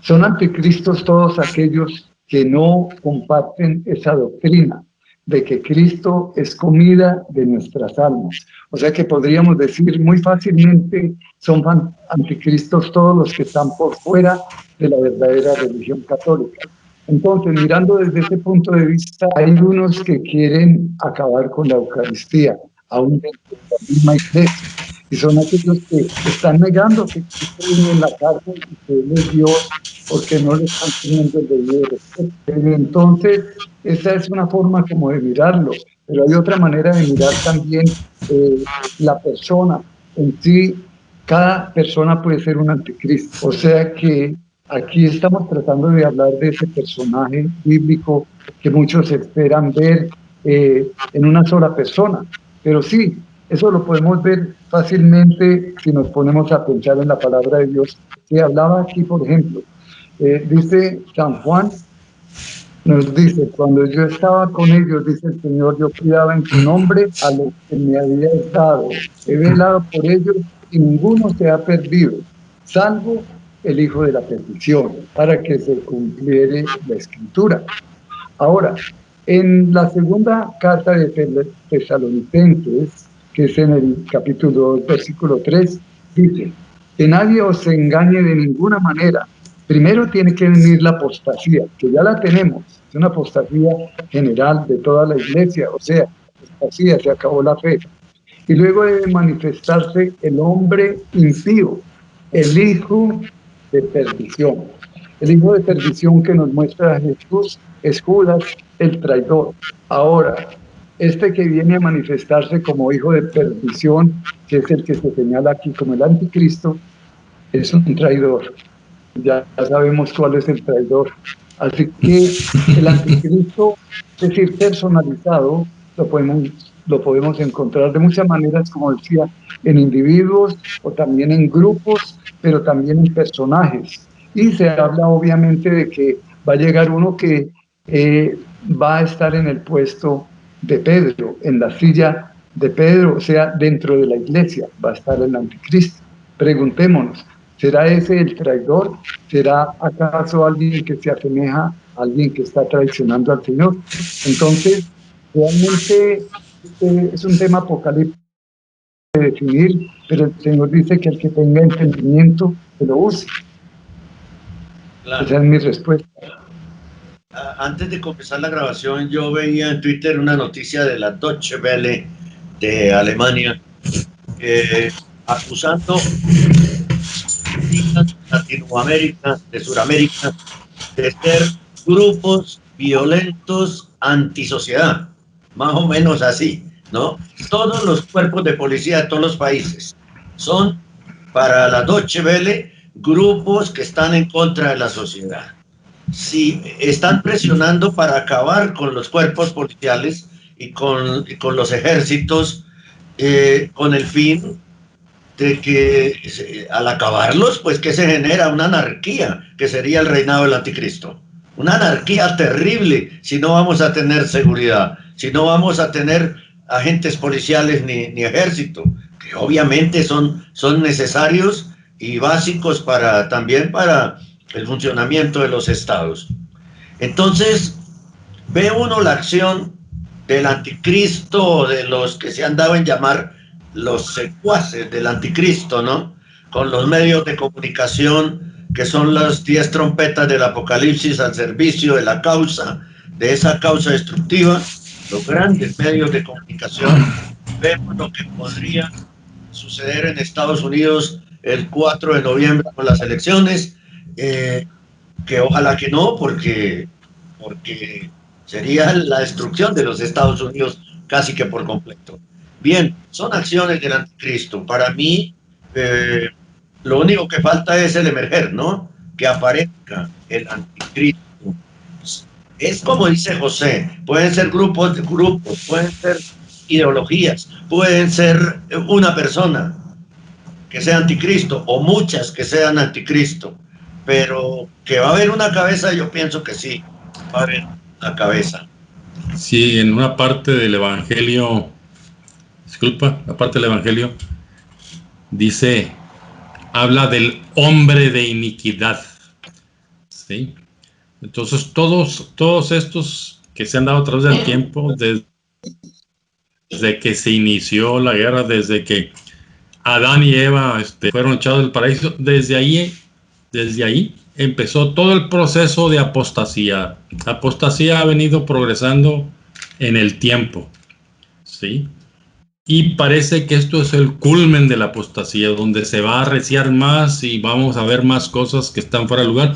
Son anticristos todos aquellos que no comparten esa doctrina de que Cristo es comida de nuestras almas. O sea que podríamos decir muy fácilmente, son anticristos todos los que están por fuera de la verdadera religión católica. Entonces, mirando desde ese punto de vista, hay unos que quieren acabar con la Eucaristía, aún dentro de la misma iglesia. Y son aquellos que están negando que Cristo viene en la carne y que Él es Dios, porque no le están teniendo el debido respeto. Entonces, esa es una forma como de mirarlo, pero hay otra manera de mirar también la persona en sí. Cada persona puede ser un anticristo, o sea que aquí estamos tratando de hablar de ese personaje bíblico que muchos esperan ver en una sola persona, pero sí, eso lo podemos ver fácilmente si nos ponemos a pensar en la palabra de Dios. Que hablaba aquí, por ejemplo, dice San Juan, nos dice, cuando yo estaba con ellos, dice el Señor, yo cuidaba en tu nombre a los que me habías dado. He velado por ellos y ninguno se ha perdido, salvo el hijo de la perdición, para que se cumpliere la Escritura. Ahora, en la segunda carta de Tesalonicenses, que es en el capítulo 2, versículo 3, dice, que nadie os engañe de ninguna manera. Primero tiene que venir la apostasía, que ya la tenemos, es una apostasía general de toda la iglesia, o sea, apostasía, se acabó la fe. Y luego debe manifestarse el hombre impío, el hijo de perdición. El hijo de perdición que nos muestra a Jesús es Judas, el traidor. Ahora, este que viene a manifestarse como hijo de perdición, que es el que se señala aquí como el anticristo, es un traidor. Ya sabemos cuál es el traidor. Así que el anticristo, es decir, personalizado, lo podemos encontrar de muchas maneras, como decía, en individuos o también en grupos, pero también en personajes. Y se habla obviamente de que va a llegar uno que va a estar en el puesto de Pedro, en la silla de Pedro, o sea, dentro de la iglesia va a estar el anticristo. Preguntémonos, ¿será ese el traidor? ¿Será acaso alguien que se asemeja a alguien que está traicionando al Señor? Entonces, realmente es un tema apocalíptico de definir, pero el Señor dice que el que tenga entendimiento, que lo use. Claro. Esa es mi respuesta.
Antes de comenzar la grabación, yo veía en Twitter una noticia de la Deutsche Welle de Alemania, acusando de Latinoamérica, de Sudamérica, de ser grupos violentos antisociedad, más o menos así. ¿no? Todos los cuerpos de policía de todos los países son, para la Deutsche Welle, grupos que están en contra de la sociedad. Si están presionando para acabar con los cuerpos policiales y con los ejércitos, con el fin de que al acabarlos, pues que se genera una anarquía, que sería el reinado del anticristo. Una anarquía terrible si no vamos a tener seguridad, si no vamos a tener agentes policiales ni ejército, que obviamente son necesarios y básicos también para el funcionamiento de los estados. Entonces, ve uno la acción del anticristo, de los que se han dado en llamar los secuaces del anticristo, ¿no? Con los medios de comunicación que son las 10 trompetas del apocalipsis al servicio de la causa, de esa causa destructiva, los grandes medios de comunicación. Vemos lo que podría suceder en Estados Unidos el 4 de noviembre con las elecciones, que ojalá que no, porque sería la destrucción de los Estados Unidos casi que por completo. Bien, son acciones del anticristo. Para mí, lo único que falta es el emerger, ¿no? Que aparezca el anticristo. Es como dice José, pueden ser grupos, pueden ser ideologías, pueden ser una persona que sea anticristo o muchas que sean anticristo, pero que va a haber una cabeza, yo pienso que sí, va a haber una cabeza.
Sí, en una parte del Evangelio, la parte del Evangelio dice, habla del hombre de iniquidad, ¿sí? Entonces todos estos que se han dado a través del tiempo, desde que se inició la guerra, desde que Adán y Eva fueron echados del paraíso, desde ahí empezó todo el proceso de apostasía. La apostasía ha venido progresando en el tiempo, ¿sí? Y parece que esto es el culmen de la apostasía, donde se va a arreciar más y vamos a ver más cosas que están fuera de lugar,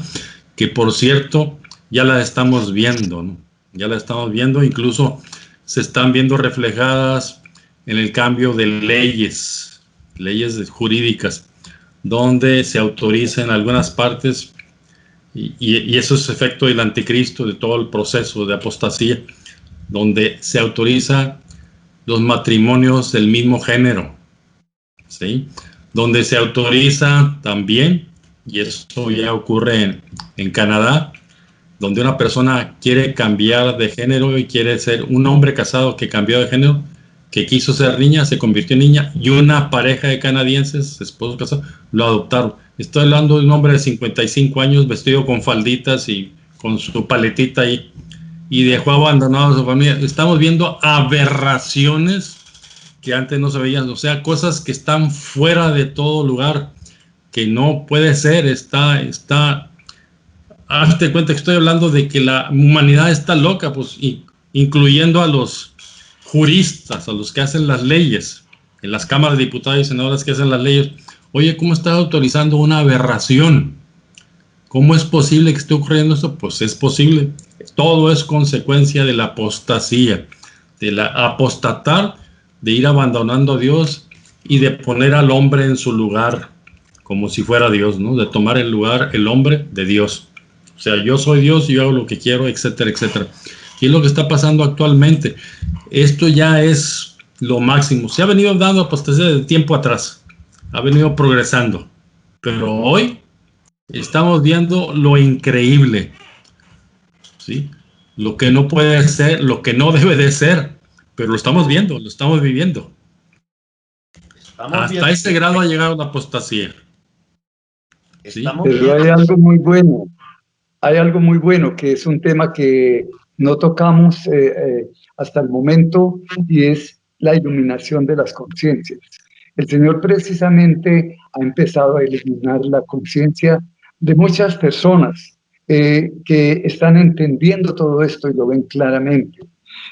que por cierto ya las estamos viendo, ¿no? Ya las estamos viendo, incluso se están viendo reflejadas en el cambio de leyes jurídicas, donde se autoriza en algunas partes, y eso es efecto del anticristo, de todo el proceso de apostasía, donde se autoriza los matrimonios del mismo género, ¿sí? Donde se autoriza también, y eso ya ocurre en Canadá, donde una persona quiere cambiar de género y quiere ser un hombre casado que cambió de género, que quiso ser niña, se convirtió en niña, y una pareja de canadienses, esposos casados, lo adoptaron. Estoy hablando de un hombre de 55 años vestido con falditas y con su paletita ahí, y dejó abandonado a su familia. Estamos viendo aberraciones que antes no se veían, o sea, cosas que están fuera de todo lugar, que no puede ser. Hazte cuenta que estoy hablando de que la humanidad está loca, pues, incluyendo a los juristas, a los que hacen las leyes, en las cámaras de diputados y senadores que hacen las leyes. Oye, ¿cómo estás autorizando una aberración? ¿Cómo es posible que esté ocurriendo esto? Pues es posible. Todo es consecuencia de la apostasía, de la apostatar, de ir abandonando a Dios y de poner al hombre en su lugar, como si fuera Dios, ¿no? De tomar el lugar, el hombre, de Dios. O sea, yo soy Dios y yo hago lo que quiero, etcétera, etcétera. ¿Qué es lo que está pasando actualmente? Esto ya es lo máximo. Se ha venido dando apostasía desde tiempo atrás. Ha venido progresando. Pero hoy estamos viendo lo increíble, ¿sí? Lo que no puede ser, lo que no debe de ser, pero lo estamos viendo, lo estamos viviendo. Hasta ese grado ha llegado la apostasía,
¿sí? Pero hay algo muy bueno, que es un tema que no tocamos hasta el momento, y es la iluminación de las conciencias. El Señor precisamente ha empezado a iluminar la conciencia de muchas personas que están entendiendo todo esto y lo ven claramente.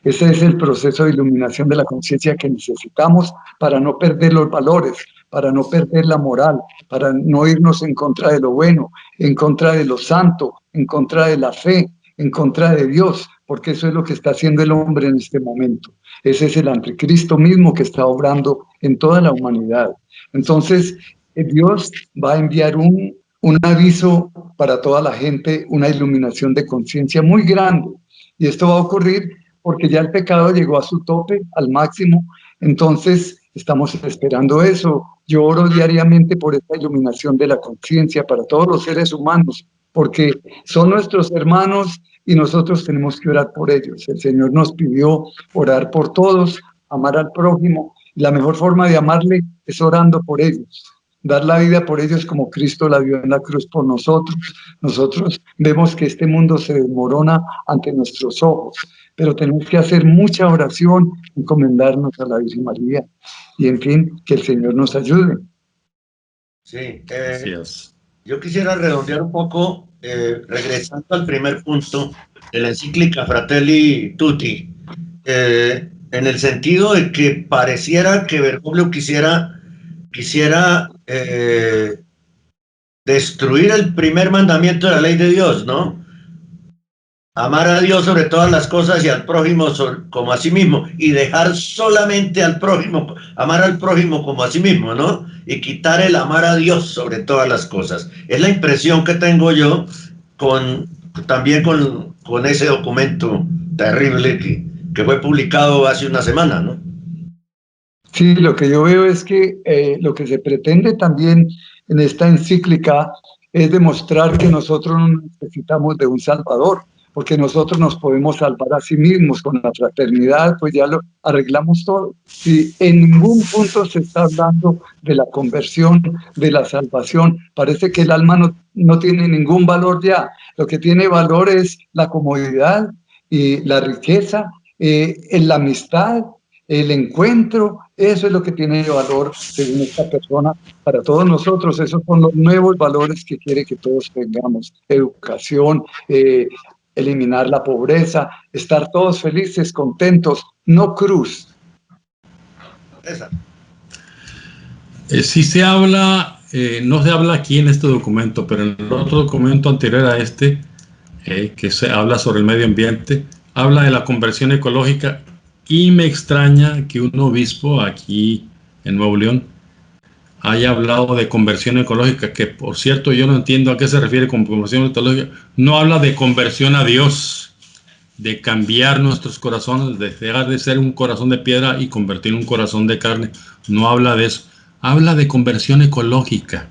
Ese es el proceso de iluminación de la conciencia que necesitamos para no perder los valores, para no perder la moral, para no irnos en contra de lo bueno, en contra de lo santo, en contra de la fe, en contra de Dios, porque eso es lo que está haciendo el hombre en este momento. Ese es el anticristo mismo que está obrando en toda la humanidad. Entonces, Dios va a enviar un aviso para toda la gente, una iluminación de conciencia muy grande. Y esto va a ocurrir porque ya el pecado llegó a su tope, al máximo. Entonces, estamos esperando eso. Yo oro diariamente por esta iluminación de la conciencia para todos los seres humanos, porque son nuestros hermanos y nosotros tenemos que orar por ellos. El Señor nos pidió orar por todos, amar al prójimo. Y la mejor forma de amarle es orando por ellos. Dar la vida por ellos como Cristo la dio en la cruz por nosotros. Nosotros vemos que este mundo se desmorona ante nuestros ojos, pero tenemos que hacer mucha oración, encomendarnos a la Virgen María y, en fin, que el Señor nos ayude.
Sí,
Gracias.
yo quisiera redondear un poco, regresando al primer punto de la encíclica Fratelli Tutti, en el sentido de que pareciera que Bergoglio quisiera destruir el primer mandamiento de la ley de Dios, ¿no? Amar a Dios sobre todas las cosas y al prójimo como a sí mismo, y dejar solamente al prójimo, amar al prójimo como a sí mismo, ¿no? Y quitar el amar a Dios sobre todas las cosas. Es la impresión que tengo yo también con ese documento terrible que fue publicado hace una semana, ¿no?
Sí, lo que yo veo es que lo que se pretende también en esta encíclica es demostrar que nosotros no necesitamos de un Salvador, porque nosotros nos podemos salvar a sí mismos con la fraternidad, pues ya lo arreglamos todo. Y en ningún punto se está hablando de la conversión, de la salvación. Parece que el alma no tiene ningún valor ya. Lo que tiene valor es la comodidad y la riqueza, la amistad, el encuentro. Eso es lo que tiene valor según esta persona para todos nosotros. Esos son los nuevos valores que quiere que todos tengamos: educación, eliminar la pobreza, estar todos felices, contentos, no cruz.
Esa.
Sí se habla, no se habla aquí en este documento, pero en el otro documento anterior a este, que se habla sobre el medio ambiente, habla de la conversión ecológica, y me extraña que un obispo aquí en Nuevo León haya hablado de conversión ecológica, que por cierto yo no entiendo a qué se refiere con conversión ecológica. No habla de conversión a Dios, de cambiar nuestros corazones, de dejar de ser un corazón de piedra y convertir en un corazón de carne. No habla de eso, habla de conversión ecológica.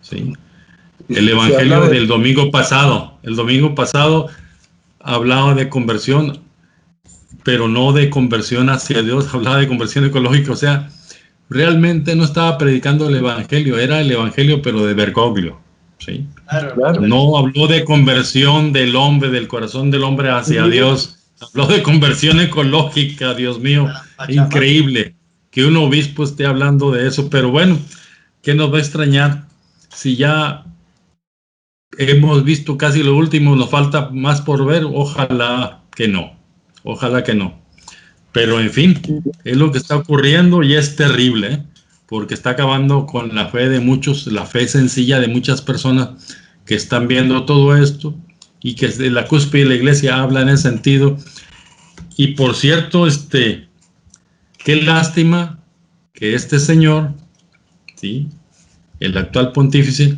¿Sí? El evangelio del domingo pasado, hablaba de conversión, pero no de conversión hacia Dios, hablaba de conversión ecológica. O sea, realmente no estaba predicando el evangelio, era el evangelio pero de Bergoglio, ¿sí?
Claro.
No habló de conversión del hombre, del corazón del hombre hacia Dios, habló de conversión ecológica. Dios mío, increíble que un obispo esté hablando de eso, pero bueno, ¿qué nos va a extrañar si ya hemos visto casi lo último? Nos falta más por ver. Ojalá que no, pero en fin, es lo que está ocurriendo y es terrible, ¿eh? Porque está acabando con la fe de muchos, la fe sencilla de muchas personas que están viendo todo esto, y que de la cúspide de la iglesia habla en ese sentido. Y por cierto, qué lástima que este señor, ¿sí?, el actual pontífice,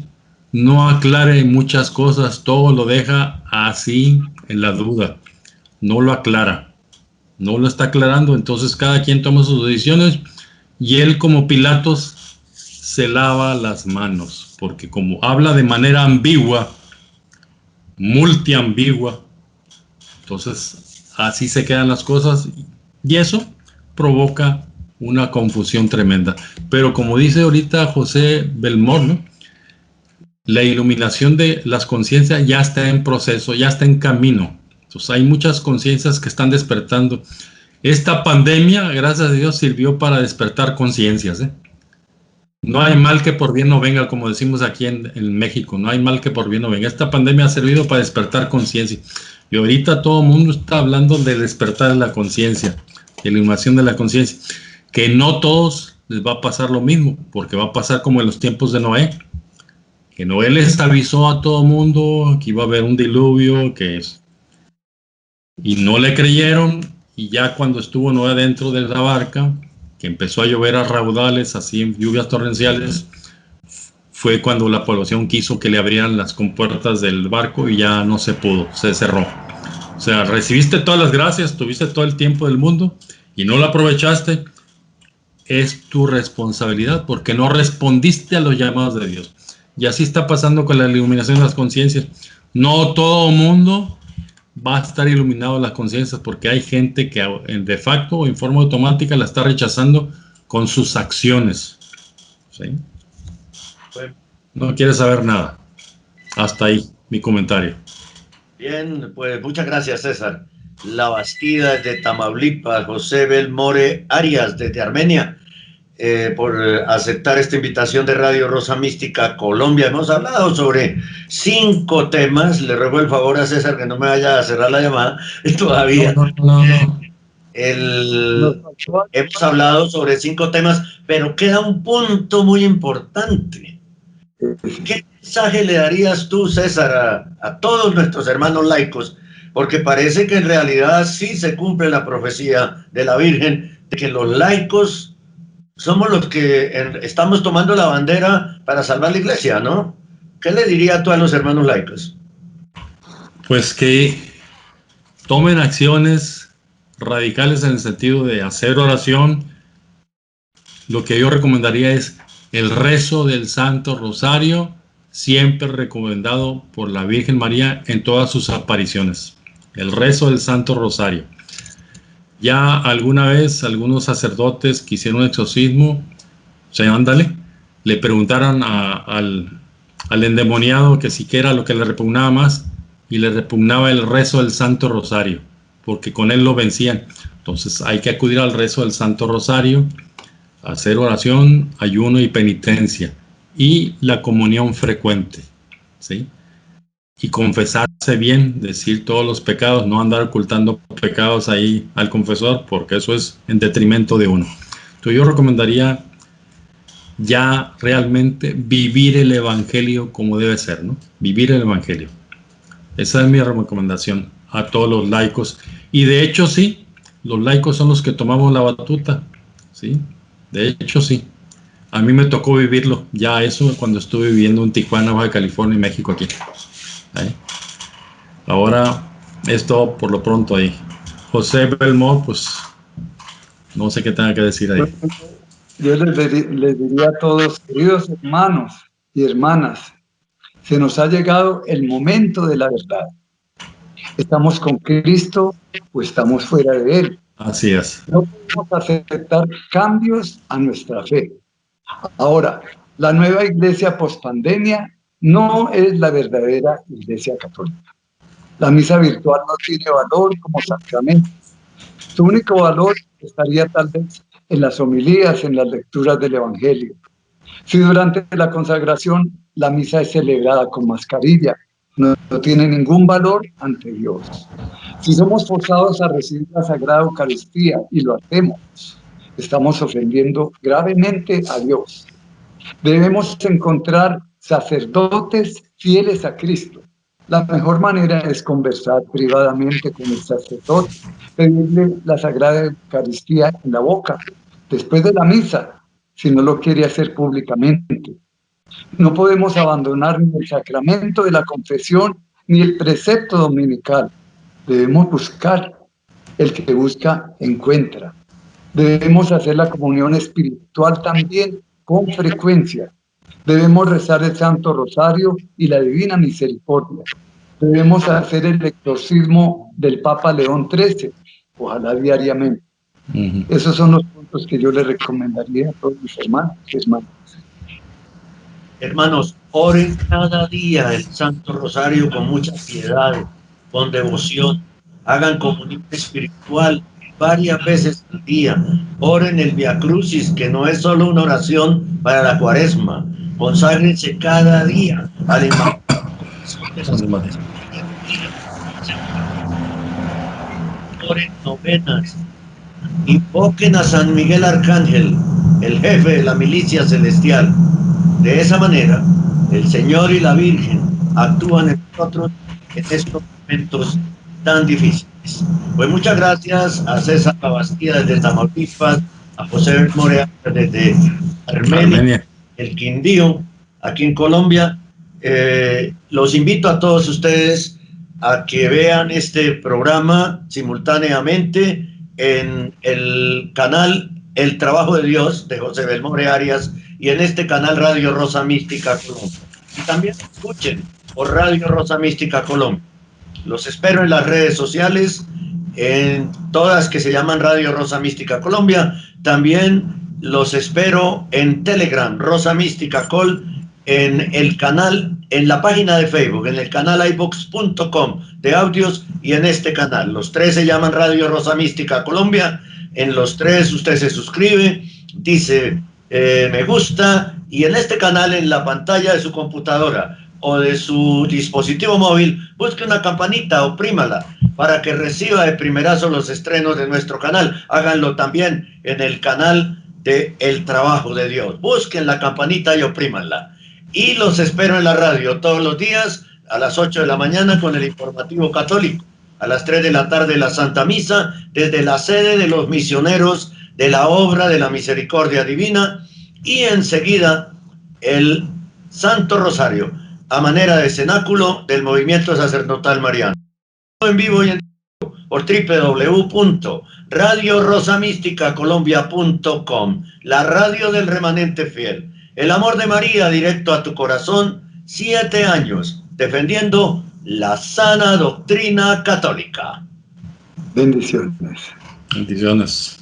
no aclare muchas cosas, todo lo deja así en la duda, no lo aclara, no lo está aclarando. Entonces cada quien toma sus decisiones y él, como Pilatos, se lava las manos, porque como habla de manera ambigua, multiambigua, entonces así se quedan las cosas y eso provoca una confusión tremenda. Pero como dice ahorita José Belmor, ¿no?, la iluminación de las conciencias ya está en proceso, ya está en camino. Entonces hay muchas conciencias que están despertando. Esta pandemia, gracias a Dios, sirvió para despertar conciencias, ¿eh? No hay mal que por bien no venga, como decimos aquí en México. No hay mal que por bien no venga. Esta pandemia ha servido para despertar conciencia. Y ahorita todo el mundo está hablando de despertar de la conciencia, de iluminación de la conciencia. Que no todos les va a pasar lo mismo, porque va a pasar como en los tiempos de Noé. Que Noé les avisó a todo el mundo que iba a haber un diluvio, que y no le creyeron, y ya cuando estuvo Noé dentro de la barca, que empezó a llover a raudales, así en lluvias torrenciales, fue cuando la población quiso que le abrieran las compuertas del barco y ya no se pudo, se cerró. O sea, recibiste todas las gracias, tuviste todo el tiempo del mundo y no lo aprovechaste, es tu responsabilidad porque no respondiste a los llamados de Dios. Y así está pasando con la iluminación de las conciencias. No todo mundo va a estar iluminado las conciencias porque hay gente que de facto o en forma automática la está rechazando con sus acciones. ¿Sí? No quiere saber nada. Hasta ahí mi comentario.
Bien, pues muchas gracias, César. La Bastida desde Tamaulipas, José Belmore Arias desde Armenia, por aceptar esta invitación de Radio Rosa Mística Colombia. Hemos hablado sobre 5 temas. Le ruego el favor a César que no me vaya a cerrar la llamada todavía.
No.
Hemos hablado sobre 5 temas, pero queda un punto muy importante. ¿Qué mensaje le darías tú, César, a todos nuestros hermanos laicos? Porque parece que en realidad sí se cumple la profecía de la Virgen, de que los laicos somos los que estamos tomando la bandera para salvar la iglesia, ¿no? ¿Qué le dirías tú a los hermanos laicos?
Pues que tomen acciones radicales en el sentido de hacer oración. Lo que yo recomendaría es el rezo del Santo Rosario, siempre recomendado por la Virgen María en todas sus apariciones. El rezo del Santo Rosario. Ya alguna vez algunos sacerdotes que hicieron un exorcismo, le preguntaron al endemoniado que si era lo que le repugnaba más, y le repugnaba el rezo del Santo Rosario, porque con él lo vencían. Entonces hay que acudir al rezo del Santo Rosario, hacer oración, ayuno y penitencia, y la comunión frecuente, ¿sí? Y confesarse bien, decir todos los pecados, no andar ocultando pecados ahí al confesor, porque eso es en detrimento de uno. Entonces yo recomendaría ya realmente vivir el Evangelio como debe ser, ¿no? Vivir el Evangelio. Esa es mi recomendación a todos los laicos. Y de hecho sí, los laicos son los que tomamos la batuta, ¿sí? De hecho sí. A mí me tocó vivirlo, ya eso cuando estuve viviendo en Tijuana, Baja California y México aquí. ¿Ahí? Ahora esto por lo pronto ahí. José Belmore, pues no sé qué tenga que decir ahí.
Yo les diría a todos, queridos hermanos y hermanas, se nos ha llegado el momento de la verdad. ¿Estamos con Cristo o estamos fuera de Él?
Así es.
No podemos aceptar cambios a nuestra fe. Ahora, la nueva iglesia pospandemia no es la verdadera iglesia católica. La misa virtual no tiene valor como sacramento. Su único valor estaría tal vez en las homilías, en las lecturas del Evangelio. Si durante la consagración la misa es celebrada con mascarilla, no tiene ningún valor ante Dios. Si somos forzados a recibir la Sagrada Eucaristía y lo hacemos, estamos ofendiendo gravemente a Dios. Debemos encontrar sacerdotes fieles a Cristo. La mejor manera es conversar privadamente con el sacerdote, pedirle la Sagrada Eucaristía en la boca, después de la misa, si no lo quiere hacer públicamente. No podemos abandonar ni el sacramento de la confesión ni el precepto dominical. Debemos buscar. El que busca, encuentra. Debemos hacer la comunión espiritual también con frecuencia. Debemos rezar el Santo Rosario y la Divina Misericordia. Debemos hacer el exorcismo del Papa León XIII, ojalá diariamente. Esos son los puntos que yo le recomendaría a todos mis hermanos y hermanas.
Hermanos, oren cada día el Santo Rosario con mucha piedad, con devoción. Hagan comunión espiritual varias veces al día. Oren el Via Crucis, que no es solo una oración para la Cuaresma. Conságrense cada día al Inmaculado. Oren novenas. Invoquen a San Miguel Arcángel, el jefe de la milicia celestial. De esa manera, el Señor y la Virgen actúan en nosotros en estos momentos tan difíciles. Pues muchas gracias a César Labastida desde Tamaulipas, a José Morea desde Armenia, el Quindío, aquí en Colombia. Los invito a todos ustedes a que vean este programa simultáneamente en el canal El Trabajo de Dios de José Belmore Arias y en este canal Radio Rosa Mística Colombia. Y también escuchen por Radio Rosa Mística Colombia. Los espero en las redes sociales, en todas que se llaman Radio Rosa Mística Colombia. También los espero en Telegram, Rosa Mística Col, en el canal, en la página de Facebook, en el canal iVox.com de audios y en este canal. Los tres se llaman Radio Rosa Mística Colombia. En los tres usted se suscribe, dice me gusta, y en este canal, en la pantalla de su computadora o de su dispositivo móvil, busque una campanita, oprímala para que reciba de primerazo los estrenos de nuestro canal. Háganlo también en el canal de El Trabajo de Dios. Busquen la campanita y oprímanla. Y los espero en la radio todos los días a las 8 de la mañana con el informativo católico. A las 3 de la tarde la Santa Misa desde la sede de los misioneros de la obra de la Misericordia Divina, y enseguida el Santo Rosario a manera de cenáculo del movimiento sacerdotal mariano. En vivo y en directo por www.radiorosamísticacolombia.com, la radio del remanente fiel. El amor de María directo a tu corazón, 7 años defendiendo la sana doctrina católica.
Bendiciones.
Bendiciones.